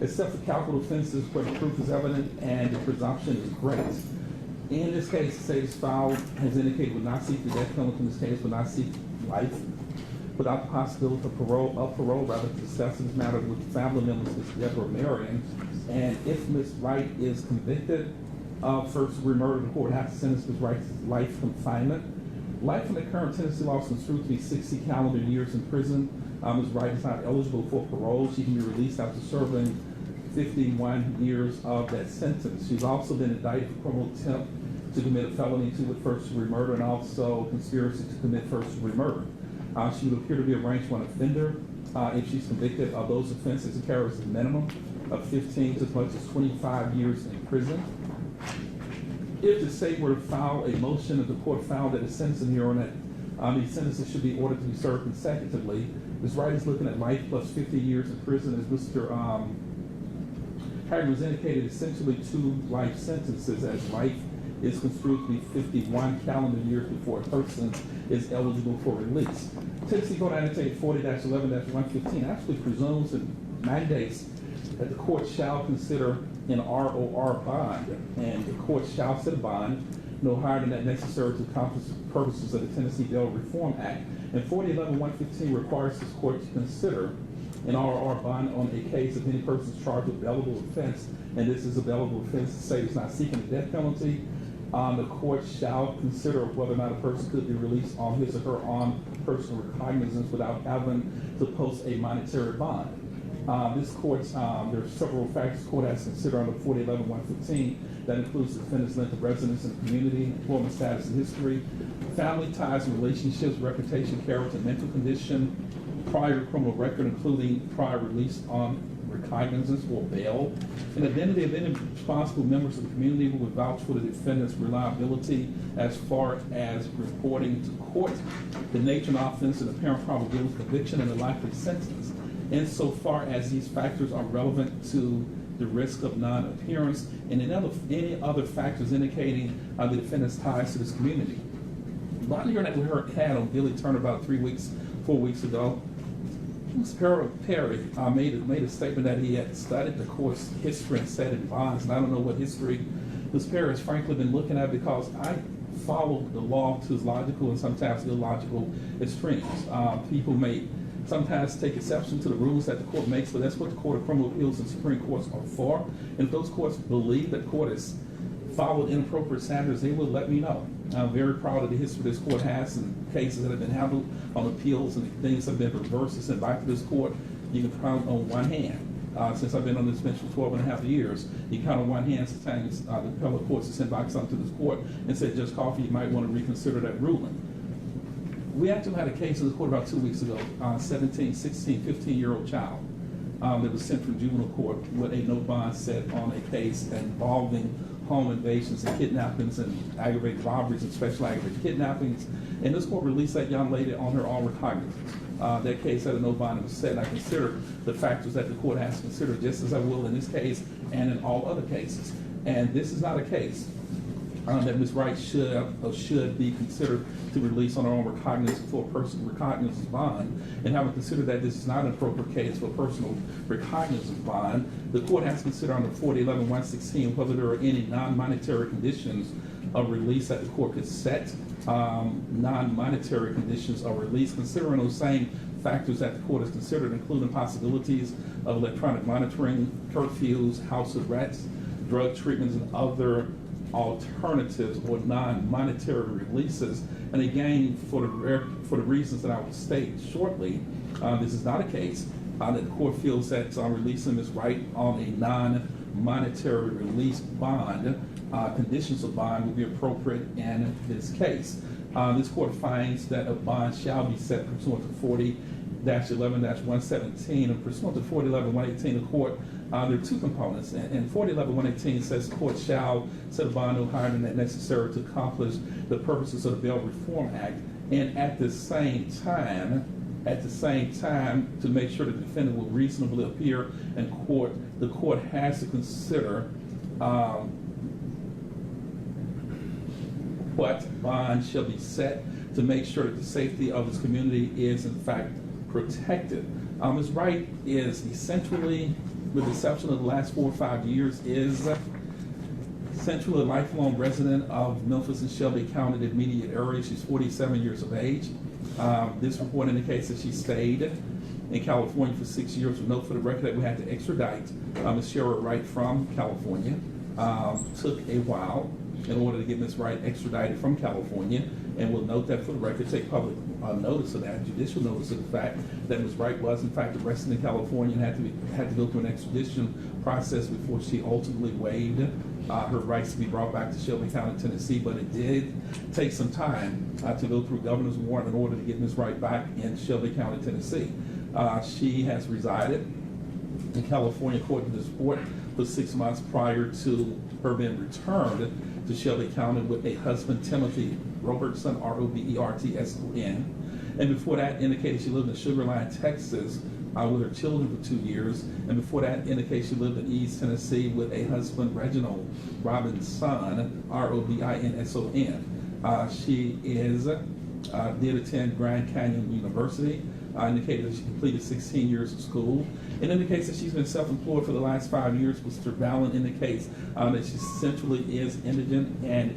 except for capital offenses where the proof is evident and the presumption is great. In this case, the state's file has indicated would not seek the death penalty. In this case, would not seek life without the possibility of parole, rather to discuss this matter with family members, Ms. Deborah Marion. And if Ms. Wright is convicted of first-degree murder, the court has to sentence Ms. Wright to life confinement. Life in the current Tennessee law is construed to be 60 calendar years in prison. Ms. Wright is not eligible for parole. She can be released after serving 51 years of that sentence. She's also been indicted for criminal attempt to commit a felony with first-degree murder and also conspiracy to commit first-degree murder. She would appear to be a rank 1 offender. If she's convicted of those offenses, it carries a minimum of 15 to as much as 25 years in prison. If the state were to file a motion, if the court found that a sentencing hearing that these sentences should be ordered to be served consecutively, Ms. Wright is looking at life plus 50 years in prison. As Mr. Harry was indicated, essentially 2 life sentences, as life is construed to be 51 calendar years before a person is eligible for release. Tennessee Code annotated 40-11-115 actually presumes and mandates that the court shall consider an ROR bond, and the court shall set a bond no higher than that necessary to accomplish the purposes of the Tennessee Bail Reform Act. And 40-11-115 requires this court to consider an ROR bond on a case if any person is charged with a bailable offense, and this is a bailable offense. The state is not seeking a death penalty. The court shall consider whether or not a person could be released on his or her own personal recognizance without having to post a monetary bond. This court, there are several factors the court has to consider under 40-11-115. That includes the defendant's length of residence in the community, employment status and history, family ties and relationships, reputation, character, mental condition, prior criminal record, including prior release on recognizance or bail, an identity of any responsible members of the community who would vouch for the defendant's reliability as far as reporting to court, the nature and offense and apparent probability of conviction, and the likely sentence, insofar as these factors are relevant to the risk of non-appearance, and any other factors indicating the defendant's ties to this community. The bond hearing that we had on Billy Turner about 4 weeks ago, Mr. Perry made a statement that he had studied the court's history and set in bonds, and I don't know what history Mr. Perry has frankly been looking at, because I follow the law to its logical and sometimes illogical extremes. People may sometimes take exception to the rules that the court makes, but that's what the Court of Criminal Appeals and Supreme Courts are for. And if those courts believe that the court has followed inappropriate standards, they will let me know. I'm very proud of the history this court has and cases that have been handled on appeals and things have been reversed and sent back to this court. You can count on one hand. Since I've been on this bench for 12.5 years, you count on one hand sometimes the appellate courts have sent back something to this court and said, Judge Coffey, you might want to reconsider that ruling. We actually had a case in the court about 2 weeks ago, 17, 16, 15-year-old child that was sent from juvenile court with a no bond set on a case involving home invasions and kidnappings and aggravated robberies and special aggravated kidnappings. And this court released that young lady on her own recognizance. That case had a no bond was set, and I consider the factors that the court has to consider, just as I will in this case and in all other cases. And this is not a case that Ms. Wright should be considered to release on her own recognizance for personal recognizance bond. And having considered that this is not an appropriate case for personal recognizance bond, the court has to consider under 4011-116 whether there are any non-monetary conditions of release that the court could set. Non-monetary conditions of release, considering those same factors that the court has considered, including possibilities of electronic monitoring, curfews, house arrests, drug treatments, and other alternatives or non-monetary releases. And again, for the reasons that I will state shortly, this is not a case that the court feels that releasing Ms. Wright on a non-monetary release bond, conditions of bond would be appropriate in this case. This court finds that a bond shall be set pursuant to 40-11-117 and pursuant to 40-11-118, the court, there are two components, and 40-11-118 says the court shall set a bond no higher than that necessary to accomplish the purposes of the Bail Reform Act, and at the same time, to make sure the defendant will reasonably appear in court, the court has to consider what bond shall be set to make sure that the safety of this community is in fact protected. Ms. Wright is essentially, with the exception of the last 4 or 5 years, is essentially a lifelong resident of Memphis and Shelby County, the immediate area. She's 47 years of age. This report indicates that she stayed in California for 6 years. We note for the record that we had to extradite Ms. Sherra Wright from California. Took a while in order to get Ms. Wright extradited from California, and we'll note that for the record, take public notice of that, judicial notice of the fact that Ms. Wright was in fact arrested in California and had to go through an extradition process before she ultimately waived her rights to be brought back to Shelby County, Tennessee. But it did take some time to go through governor's warrant in order to get Ms. Wright back in Shelby County, Tennessee. She has resided in California, according to this report, for 6 months prior to her being returned to Shelby County with a husband, Timothy Robertson, Robertson. And before that, indicated she lived in Sugar Land, Texas, with her children for 2 years. And before that, indicated she lived in East Tennessee with a husband, Reginald Robinson, Robinson. She did attend Grand Canyon University. Indicated that she completed 16 years of school. It indicates that she's been self-employed for the last 5 years. Mr. Ballin indicates that she essentially is indigent and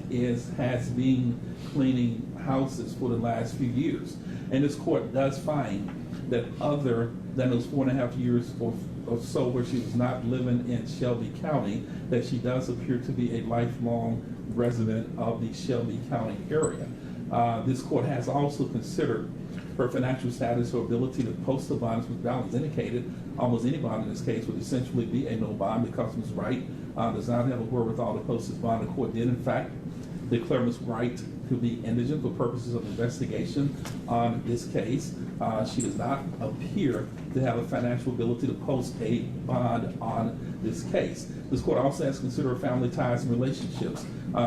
has been cleaning houses for the last few years. And this court does find that other than those 4.5 years or so where she was not living in Shelby County, that she does appear to be a lifelong resident of the Shelby County area. This court has also considered her financial status or ability to post a bond. As Ms. Ballin indicated, almost any bond in this case would essentially be a no bond because Ms. Wright does not have a wherewithal to post this bond. The court did, in fact, declare Ms. Wright to be indigent for purposes of investigation on this case. She does not appear to have a financial ability to post a bond on this case. This court also has to consider her family ties and relationships.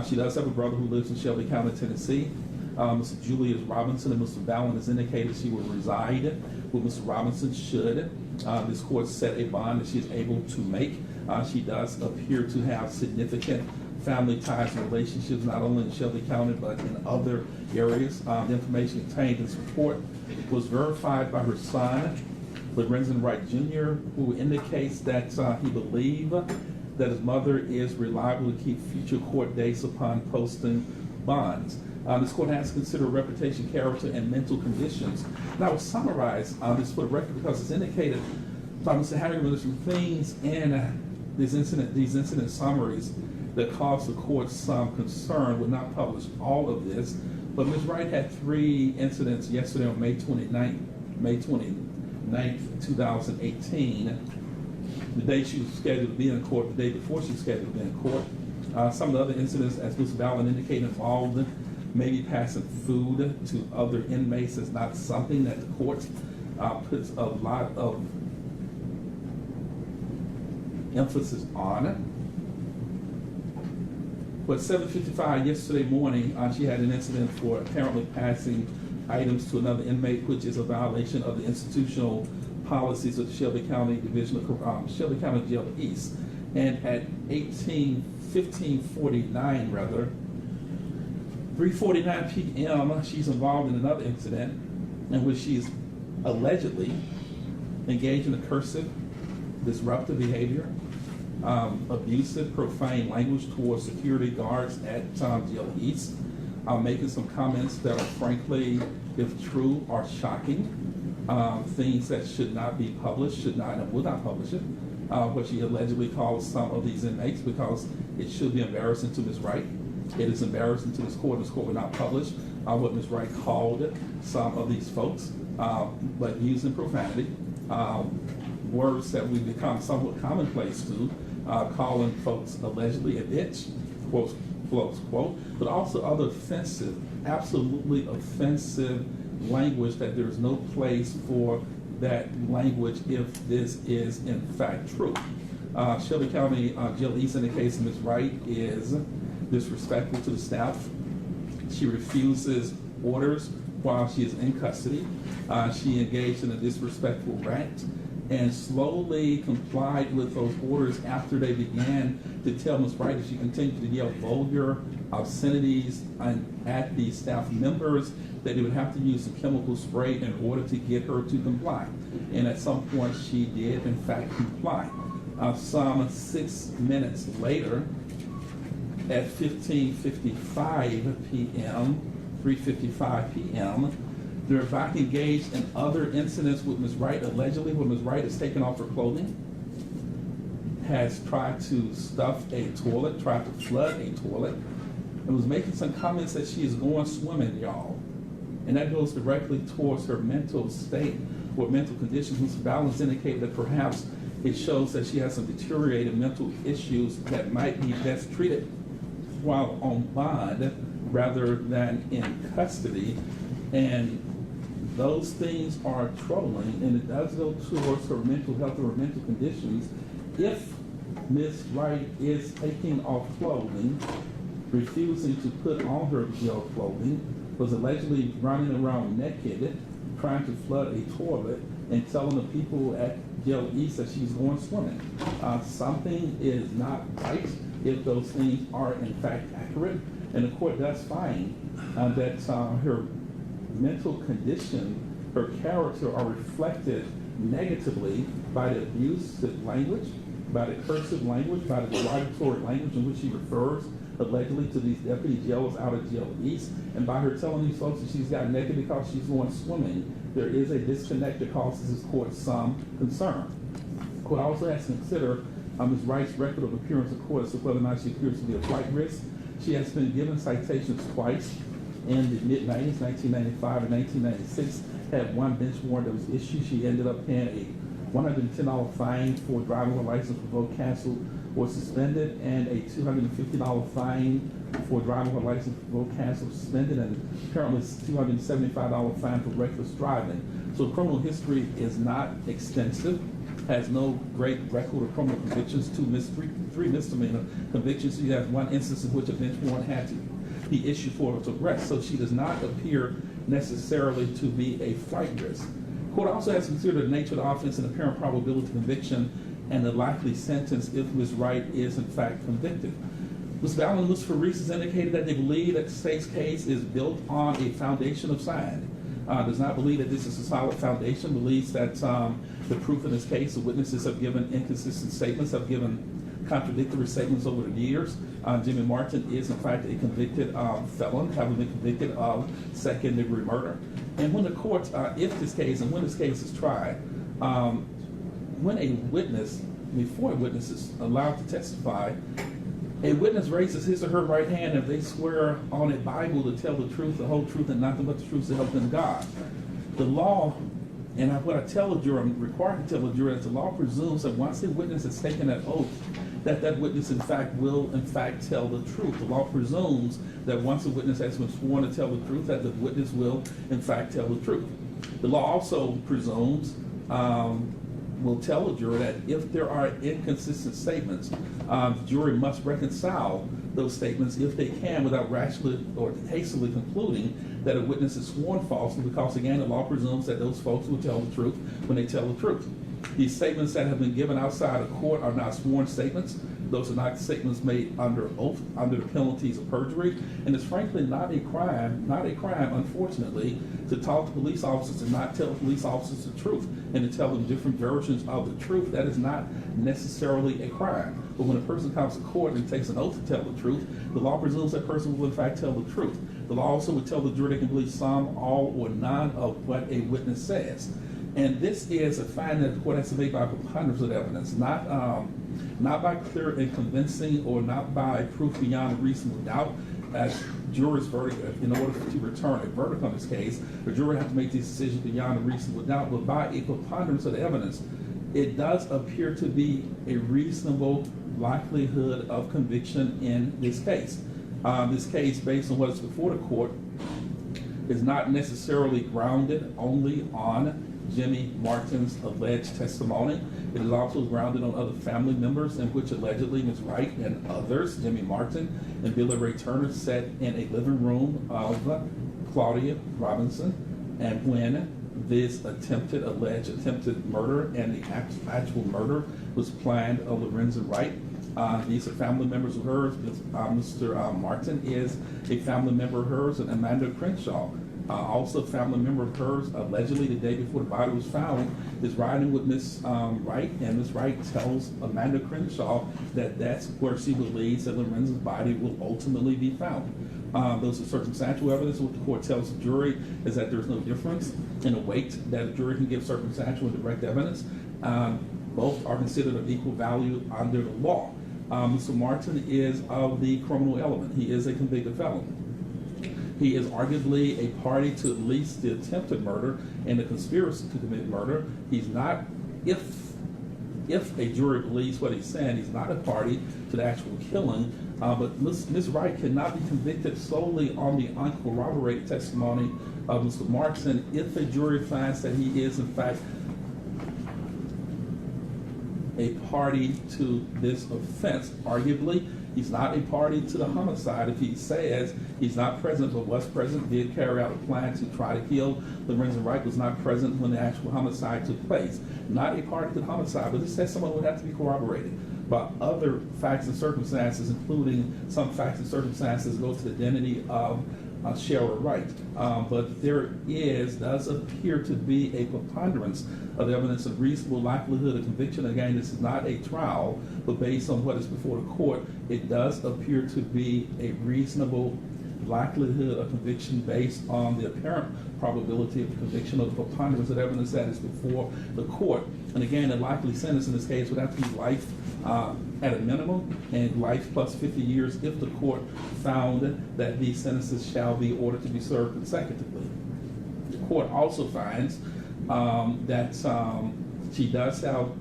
She does have a brother who lives in Shelby County, Tennessee. Mr. Julius Robinson, and Mr. Ballin has indicated she will reside with Mr. Robinson should this court set a bond that she is able to make. She does appear to have significant family ties and relationships, not only in Shelby County, but in other areas. The information contained in this report was verified by her son, Lorenzen Wright Jr., who indicates that he believes that his mother is reliable to keep future court dates upon posting bonds. This court has to consider reputation, character, and mental conditions. And I will summarize this for the record because it's indicated by Mr. Hager there's some things in these incident summaries that caused the court some concern. Would not publish all of this, but Ms. Wright had 3 incidents yesterday on May 29th, 2018, the day she was scheduled to be in court, the day before she was scheduled to be in court. Some of the other incidents, as Mr. Ballin indicated, involved maybe passing food to other inmates is not something that the court puts a lot of emphasis on. But 7:55 yesterday morning, she had an incident for apparently passing items to another inmate, which is a violation of the institutional policies of the Shelby County Division of Shelby County Jail East. And at 15:49, 3:49 p.m., she's involved in another incident in which she's allegedly engaged in cursive, disruptive behavior, abusive, profane language towards security guards at Jail East, making some comments that are frankly, if true, are shocking, things that should not be published, should not and will not publish it, what she allegedly calls some of these inmates, because it should be embarrassing to Ms. Wright. It is embarrassing to this court. This court will not publish what Ms. Wright called some of these folks, but using profanity, words that we've become somewhat commonplace to, calling folks allegedly a bitch, quote, but also other offensive, absolutely offensive language that there is no place for that language if this is in fact true. Shelby County Jail East in the case of Ms. Wright is disrespectful to the staff. She refuses orders while she is in custody. She engaged in a disrespectful rant and slowly complied with those orders after they began to tell Ms. Wright that she continued to yell vulgar obscenities at the staff members, that they would have to use some chemical spray in order to get her to comply. And at some point she did in fact comply. Some 6 minutes later, at 15:55 p.m., 3:55 p.m., they're back engaged in other incidents with Ms. Wright, allegedly where Ms. Wright has taken off her clothing, has tried to stuff a toilet, tried to flood a toilet, and was making some comments that she is going swimming, y'all. And that goes directly towards her mental state or mental condition, whose balance indicated that perhaps it shows that she has some deteriorated mental issues that might be best treated while on bond rather than in custody. And those things are troubling, and it does go towards her mental health or her mental conditions. If Ms. Wright is taking off clothing, refusing to put on her jail clothing, was allegedly running around naked, trying to flood a toilet, and telling the people at Jail East that she's going swimming. Something is not right if those things are in fact accurate, and the court does find that her mental condition, her character are reflected negatively by the abusive language, by the cursive language, by the derogatory language in which she refers allegedly to these deputy jailers out of Jail East, and by her telling these folks that she's got naked because she's going swimming. There is a disconnect that causes this court some concern. The court also has to consider Ms. Wright's record of appearance in court as to whether or not she appears to be a flight risk. She has been given citations twice in the mid-90s, 1995 and 1996, had one bench warrant that was issued. She ended up paying a $110 fine for driving her license revoked, canceled, or suspended, and a $250 fine for driving her license revoked, canceled, suspended, and apparently $275 fine for reckless driving. So criminal history is not extensive, has no great record of criminal convictions, three misdemeanor convictions. She has one instance in which a bench warrant had to be issued for her to arrest, so she does not appear necessarily to be a flight risk. The court also has to consider the nature of the offense and apparent probability of conviction and the likely sentence if Ms. Wright is in fact convicted. Ms. Ballin and Ms. Farises indicated that they believe that the state's case is built on a foundation of science. Does not believe that this is a solid foundation, believes that the proof in this case, the witnesses have given inconsistent statements, have given contradictory statements over the years. Jimmy Martin is in fact a convicted felon, having been convicted of second-degree murder. And when the court, if this case, and when this case is tried, when a witness, before a witness is allowed to testify, a witness raises his or her right hand if they swear on a Bible to tell the truth, the whole truth, and nothing but the truth to help them God. The law, and what I tell a juror, I'm required to tell a juror, that the law presumes that once a witness has taken that oath, that witness in fact will in fact tell the truth. The law presumes that once a witness has been sworn to tell the truth, that the witness will in fact tell the truth. The law also presumes, will tell a juror that if there are inconsistent statements, the jury must reconcile those statements if they can without rashly or hastily concluding that a witness is sworn falsely, because again, the law presumes that those folks will tell the truth when they tell the truth. These statements that have been given outside of court are not sworn statements. Those are not statements made under oath, under the penalties of perjury, and it's frankly not a crime, unfortunately, to talk to police officers and not tell police officers the truth and to tell them different versions of the truth. That is not necessarily a crime. But when a person comes to court and takes an oath to tell the truth, the law presumes that person will in fact tell the truth. The law also would tell the jury they can believe some, all, or none of what a witness says. And this is a finding that the court has to make by preponderance of evidence, not by clear and convincing or not by proof beyond a reasonable doubt. As jury's verdict, in order to return a verdict on this case, the jury has to make these decisions beyond a reasonable doubt, but by a preponderance of the evidence, it does appear to be a reasonable likelihood of conviction in this case. This case, based on what is before the court, is not necessarily grounded only on Jimmy Martin's alleged testimony. It is also grounded on other family members in which allegedly Ms. Wright and others, Jimmy Martin and Billy Ray Turner, sat in a living room of Claudia Robinson, and when this alleged attempted murder and the actual murder was planned of Lorenzo Wright. These are family members of hers. Mr. Martin is a family member of hers, and Amanda Crenshaw, also a family member of hers, allegedly the day before the body was found, is riding with Ms. Wright, and Ms. Wright tells Amanda Crenshaw that that's where she believes that Lorenzo's body will ultimately be found. Those are circumstantial evidence. What the court tells the jury is that there's no difference in the weight that a jury can give circumstantial and direct evidence. Both are considered of equal value under the law. Mr. Martin is of the criminal element. He is a convicted felon. He is arguably a party to at least the attempted murder and the conspiracy to commit murder. He's not, if a jury believes what he's saying, he's not a party to the actual killing. But Ms. Wright cannot be convicted solely on the uncorroborated testimony of Mr. Martin if a jury finds that he is in fact a party to this offense. Arguably, he's not a party to the homicide if he says he's not present but was present, did carry out a plan to try to kill Lorenzo Wright, was not present when the actual homicide took place. Not a party to the homicide, but this testimony would have to be corroborated by other facts and circumstances, including some facts and circumstances go to the identity of Sherra Wright. But there does appear to be a preponderance of evidence of reasonable likelihood of conviction. Again, this is not a trial, but based on what is before the court, it does appear to be a reasonable likelihood of conviction based on the apparent probability of conviction or the preponderance of evidence that is before the court. And again, the likely sentence in this case would have to be life at a minimum, and life plus 50 years if the court found that these sentences shall be ordered to be served consecutively. The court also finds that she does have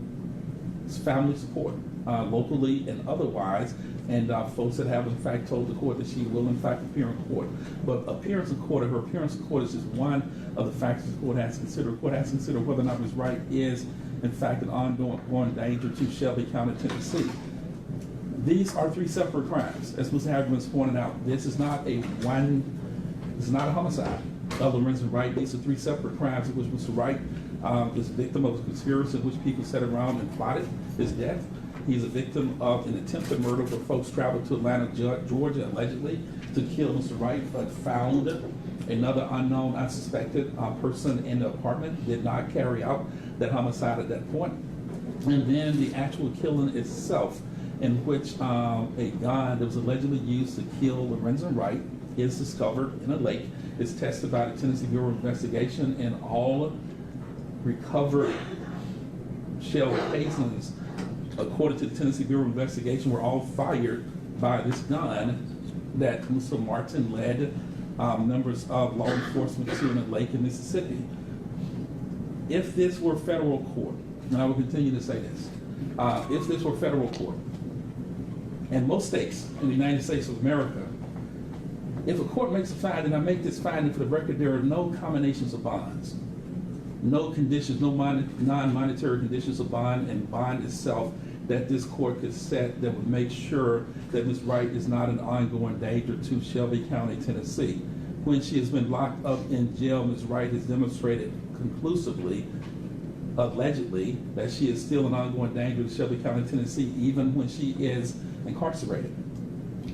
family support, locally and otherwise, and folks that have in fact told the court that she will in fact appear in court. But appearance in court, or her appearance in court, is just one of the factors the court has to consider. The court has to consider whether or not Ms. Wright is in fact an ongoing danger to Shelby County, Tennessee. These are three separate crimes, as Mr. Hagerman's pointed out. This is not a homicide of Lorenzo Wright. These are three separate crimes in which Mr. Wright is a victim of a conspiracy in which people sat around and plotted his death. He's a victim of an attempted murder where folks traveled to Atlanta, Georgia, allegedly to kill Mr. Wright, but found another unknown, unsuspected person in the apartment, did not carry out that homicide at that point. And then the actual killing itself, in which a gun that was allegedly used to kill Lorenzo Wright is discovered in a lake. It's tested by the Tennessee Bureau of Investigation, and all recovered shell casings, according to the Tennessee Bureau of Investigation, were all fired by this gun that Mr. Martin led members of law enforcement to in a lake in Mississippi. If this were federal court, and I will continue to say this, if this were federal court, and most states in the United States of America, if a court makes a finding, and I make this finding for the record, there are no combinations of bonds, no conditions, no non-monetary conditions of bond, and bond itself that this court could set that would make sure that Ms. Wright is not an ongoing danger to Shelby County, Tennessee. When she has been locked up in jail, Ms. Wright has demonstrated conclusively allegedly, that she is still an ongoing danger to Shelby County, Tennessee, even when she is incarcerated.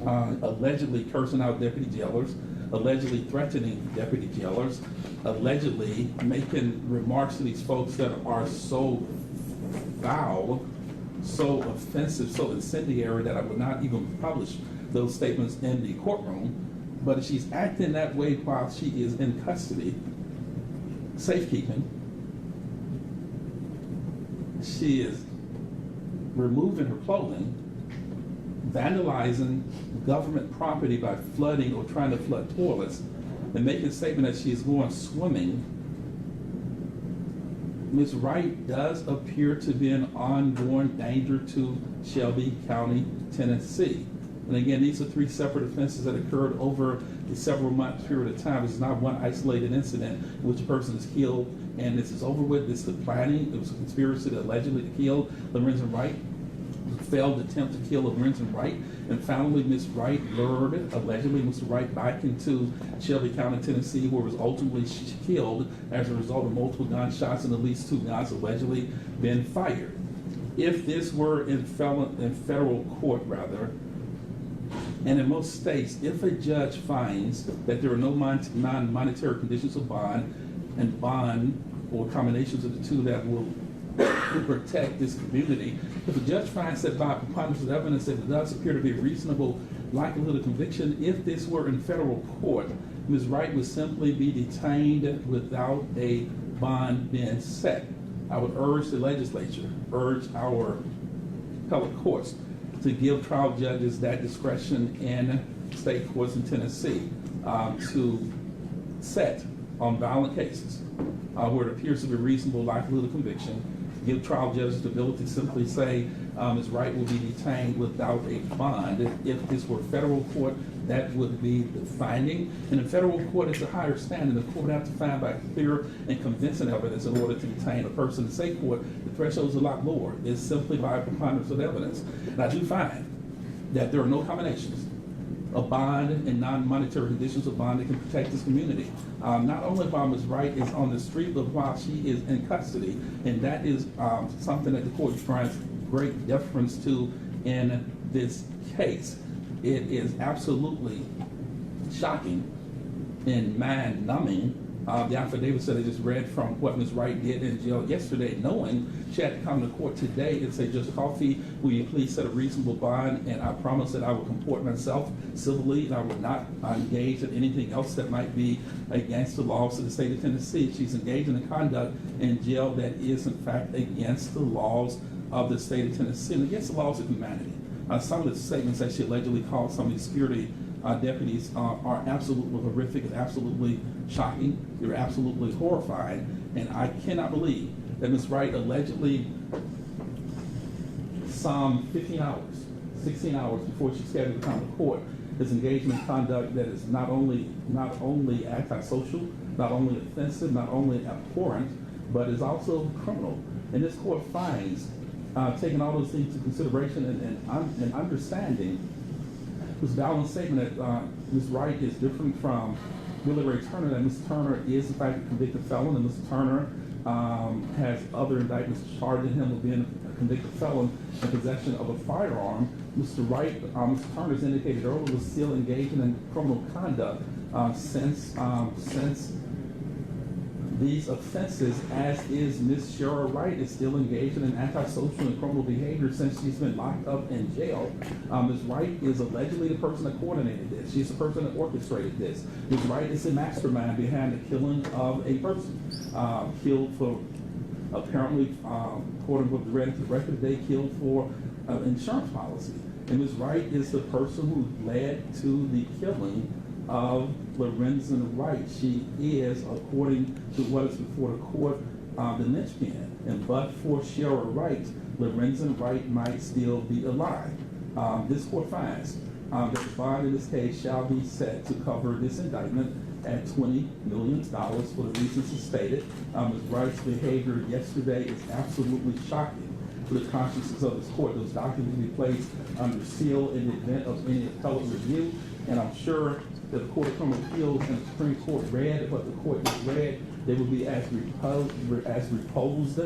Allegedly cursing out deputy jailers, allegedly threatening deputy jailers, allegedly making remarks to these folks that are so foul, so offensive, so incendiary that I would not even publish those statements in the courtroom. But if she's acting that way while she is in custody, safekeeping, she is removing her clothing, vandalizing government property by flooding or trying to flood toilets, and making a statement that she is going swimming. Ms. Wright does appear to be an ongoing danger to Shelby County, Tennessee. And again, these are 3 separate offenses that occurred over a several month period of time. This is not one isolated incident in which a person is killed and this is over with. This is the planning. It was a conspiracy to allegedly kill Lorenzo Wright, failed attempt to kill Lorenzo Wright, and finally Ms. Wright lured allegedly Mr. Wright back into Shelby County, Tennessee, where was ultimately killed as a result of multiple gunshots and at least 2 guns allegedly been fired. If this were in federal court, and in most states, if a judge finds that there are no non-monetary conditions of bond, and bond or combinations of the two that will protect this community, if a judge finds that by preponderance of evidence that it does appear to be a reasonable likelihood of conviction, if this were in federal court, Ms. Wright would simply be detained without a bond being set. I would urge the legislature, urge our appellate courts to give trial judges that discretion in state courts in Tennessee to set on violent cases where it appears to be a reasonable likelihood of conviction, give trial judges the ability to simply say Ms. Wright will be detained without a bond. If this were federal court, that would be the finding. And in federal court, it's a higher standard. The court would have to find by clear and convincing evidence in order to detain a person. In state court, the threshold is a lot lower. It's simply by preponderance of evidence. And I do find that there are no combinations of bond and non-monetary conditions of bond that can protect this community. Not only while Ms. Wright is on the street, but while she is in custody. And that is something that the court grants great deference to in this case. It is absolutely shocking and mind-numbing. The affidavit that I just read from what Ms. Wright did in jail yesterday, knowing she had to come to court today and say, Judge Coffey, will you please set a reasonable bond? And I promise that I will comport myself civilly and I will not engage in anything else that might be against the laws of the state of Tennessee. She's engaged in a conduct in jail that is, in fact, against the laws of the state of Tennessee and against the laws of humanity. Some of the statements that she allegedly called some of these security deputies are absolutely horrific and absolutely shocking. They're absolutely horrifying. And I cannot believe that Ms. Wright allegedly some 15 hours, 16 hours before she's scheduled to come to court is engaged in conduct that is not only antisocial, not only offensive, not only abhorrent, but is also criminal. And this court finds, taking all those things into consideration and understanding this balanced statement that Ms. Wright is different from Willie Ray Turner, that Ms. Turner is in fact a convicted felon, and Ms. Turner has other indictments charging him with being a convicted felon in possession of a firearm. Mr. Wright, Mr. Turner has indicated earlier, was still engaging in criminal conduct since these offenses, as is Ms. Sherra Wright, is still engaged in antisocial and criminal behavior since she's been locked up in jail. Ms. Wright is allegedly the person that coordinated this. She's the person that orchestrated this. Ms. Wright is the mastermind behind the killing of a person, killed for, apparently, according to the record, they killed for insurance policy. And Ms. Wright is the person who led to the killing of Lorenzo Wright. She is, according to what is before the court, the linchpin. And but for Sherra Wright, Lorenzo Wright might still be alive. This court finds that the bond in this case shall be set to cover this indictment at $20 million for the reasons stated. Ms. Wright's behavior yesterday is absolutely shocking to the consciences of this court. Those documents will be placed under seal in the event of any appellate review, and I'm sure that the Court of Criminal Appeals and the Supreme Court read what the court just read. They will be as reposed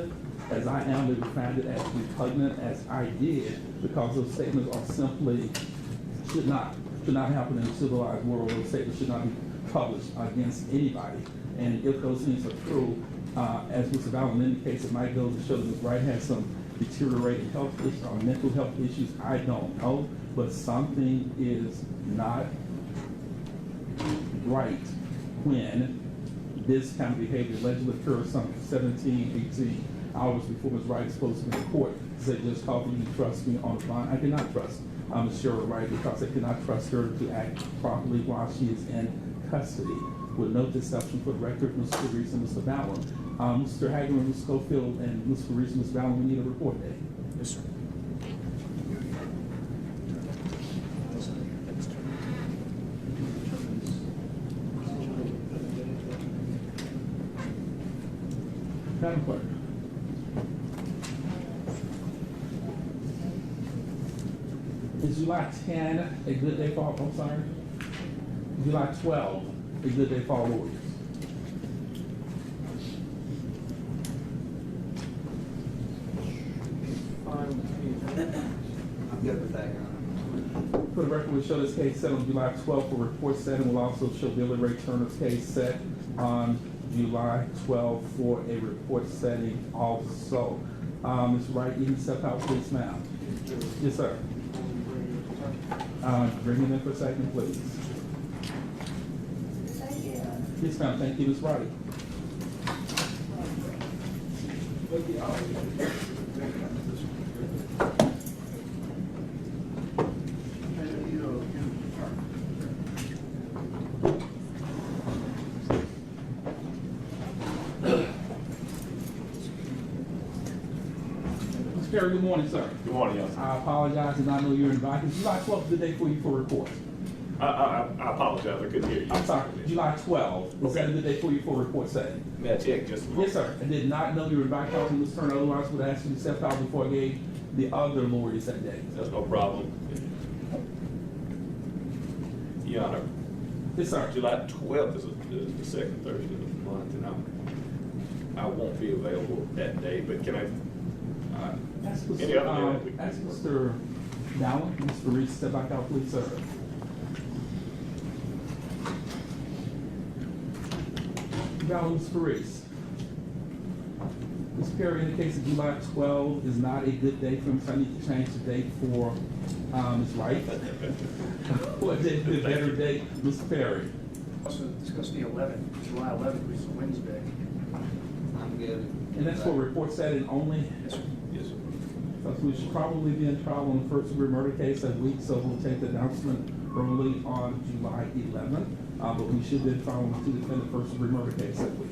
as I am. They will find it as repugnant as I did, because those statements are simply, should not happen in a civilized world. Those statements should not be published against anybody. And if those things are true, as Mr. Ballin indicates, it might go to show that Ms. Wright has some deteriorating health issues or mental health issues. I don't know, but something is not right when this kind of behavior allegedly occurs some 17, 18 hours before Ms. Wright is supposed to be in court. Say, just call me, you trust me on the bond. I cannot trust Ms. Sherra Wright, because I cannot trust her to act properly while she is in custody. With no deception for the record, Mr. Reese and Mr. Ballin. Mr. Hageman, Ms. Schofield, and Mr. Reese and Ms. Ballin, we need a report date. Yes, sir. Madam Clerk. Is July 10 a good day for, I'm sorry? July 12 a good day for all lawyers? I'm good with that, Your Honor. For the record, we show this case set on July 12th for report setting. We'll also show Billy Ray Turner's case set on July 12th for a report setting also. Ms. Wright, you can step out, please, ma'am. Yes, sir. Bring him in for a second, please. Yes, ma'am. Thank you, Ms. Wright. Mr. Perry, good morning, sir. Good morning, Your Honor. I apologize, and I know you're invited. July 12th is the day for you for report. I apologize, I couldn't hear you. I'm sorry, July 12th. Is that a good day for you for report setting? May I check just a moment? Yes, sir. I did not know you were invited, Councilman Mr. Turner. Otherwise, I would ask you to step out before I gave the other lawyers that day. That's no problem. Your Honor, Yes, sir. July 12th is the second Thursday of the month, and I won't be available that day, but can I, Ask any other day? Ask Mr. Dallin, Mr. Reese, step back out, please, sir. Dallin, Mr. Reese. Ms. Perry indicates that July 12th is not a good day for him, so I need to change the date for Ms. Wright. What day would be a better date, Ms. Perry? Also discuss the 11th, July 11th, which is a Wednesday. I'm good. And that's for report setting only? Yes, sir. Yes, sir. Because we should probably be in trial on the first degree murder case that week, so we'll take the announcement early on July 11th. But we should be in trial on the two defendant first degree murder case that week.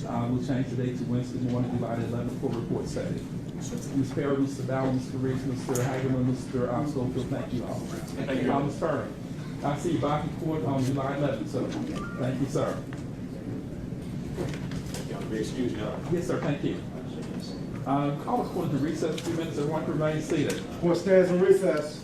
We'll change the date to Wednesday morning, July 11th for report setting. Ms. Perry, Mr. Ballin, Mr. Reese, Mr. Hageman, Mr. Schofield, thank you all. Thank you. Ms. Turner, I'll see you back in court on July 11th, so thank you, sir. Your Honor, be excused, Your Honor. Yes, sir, thank you. Call the court to recess 2 minutes, everyone can remain seated. Court stands in recess.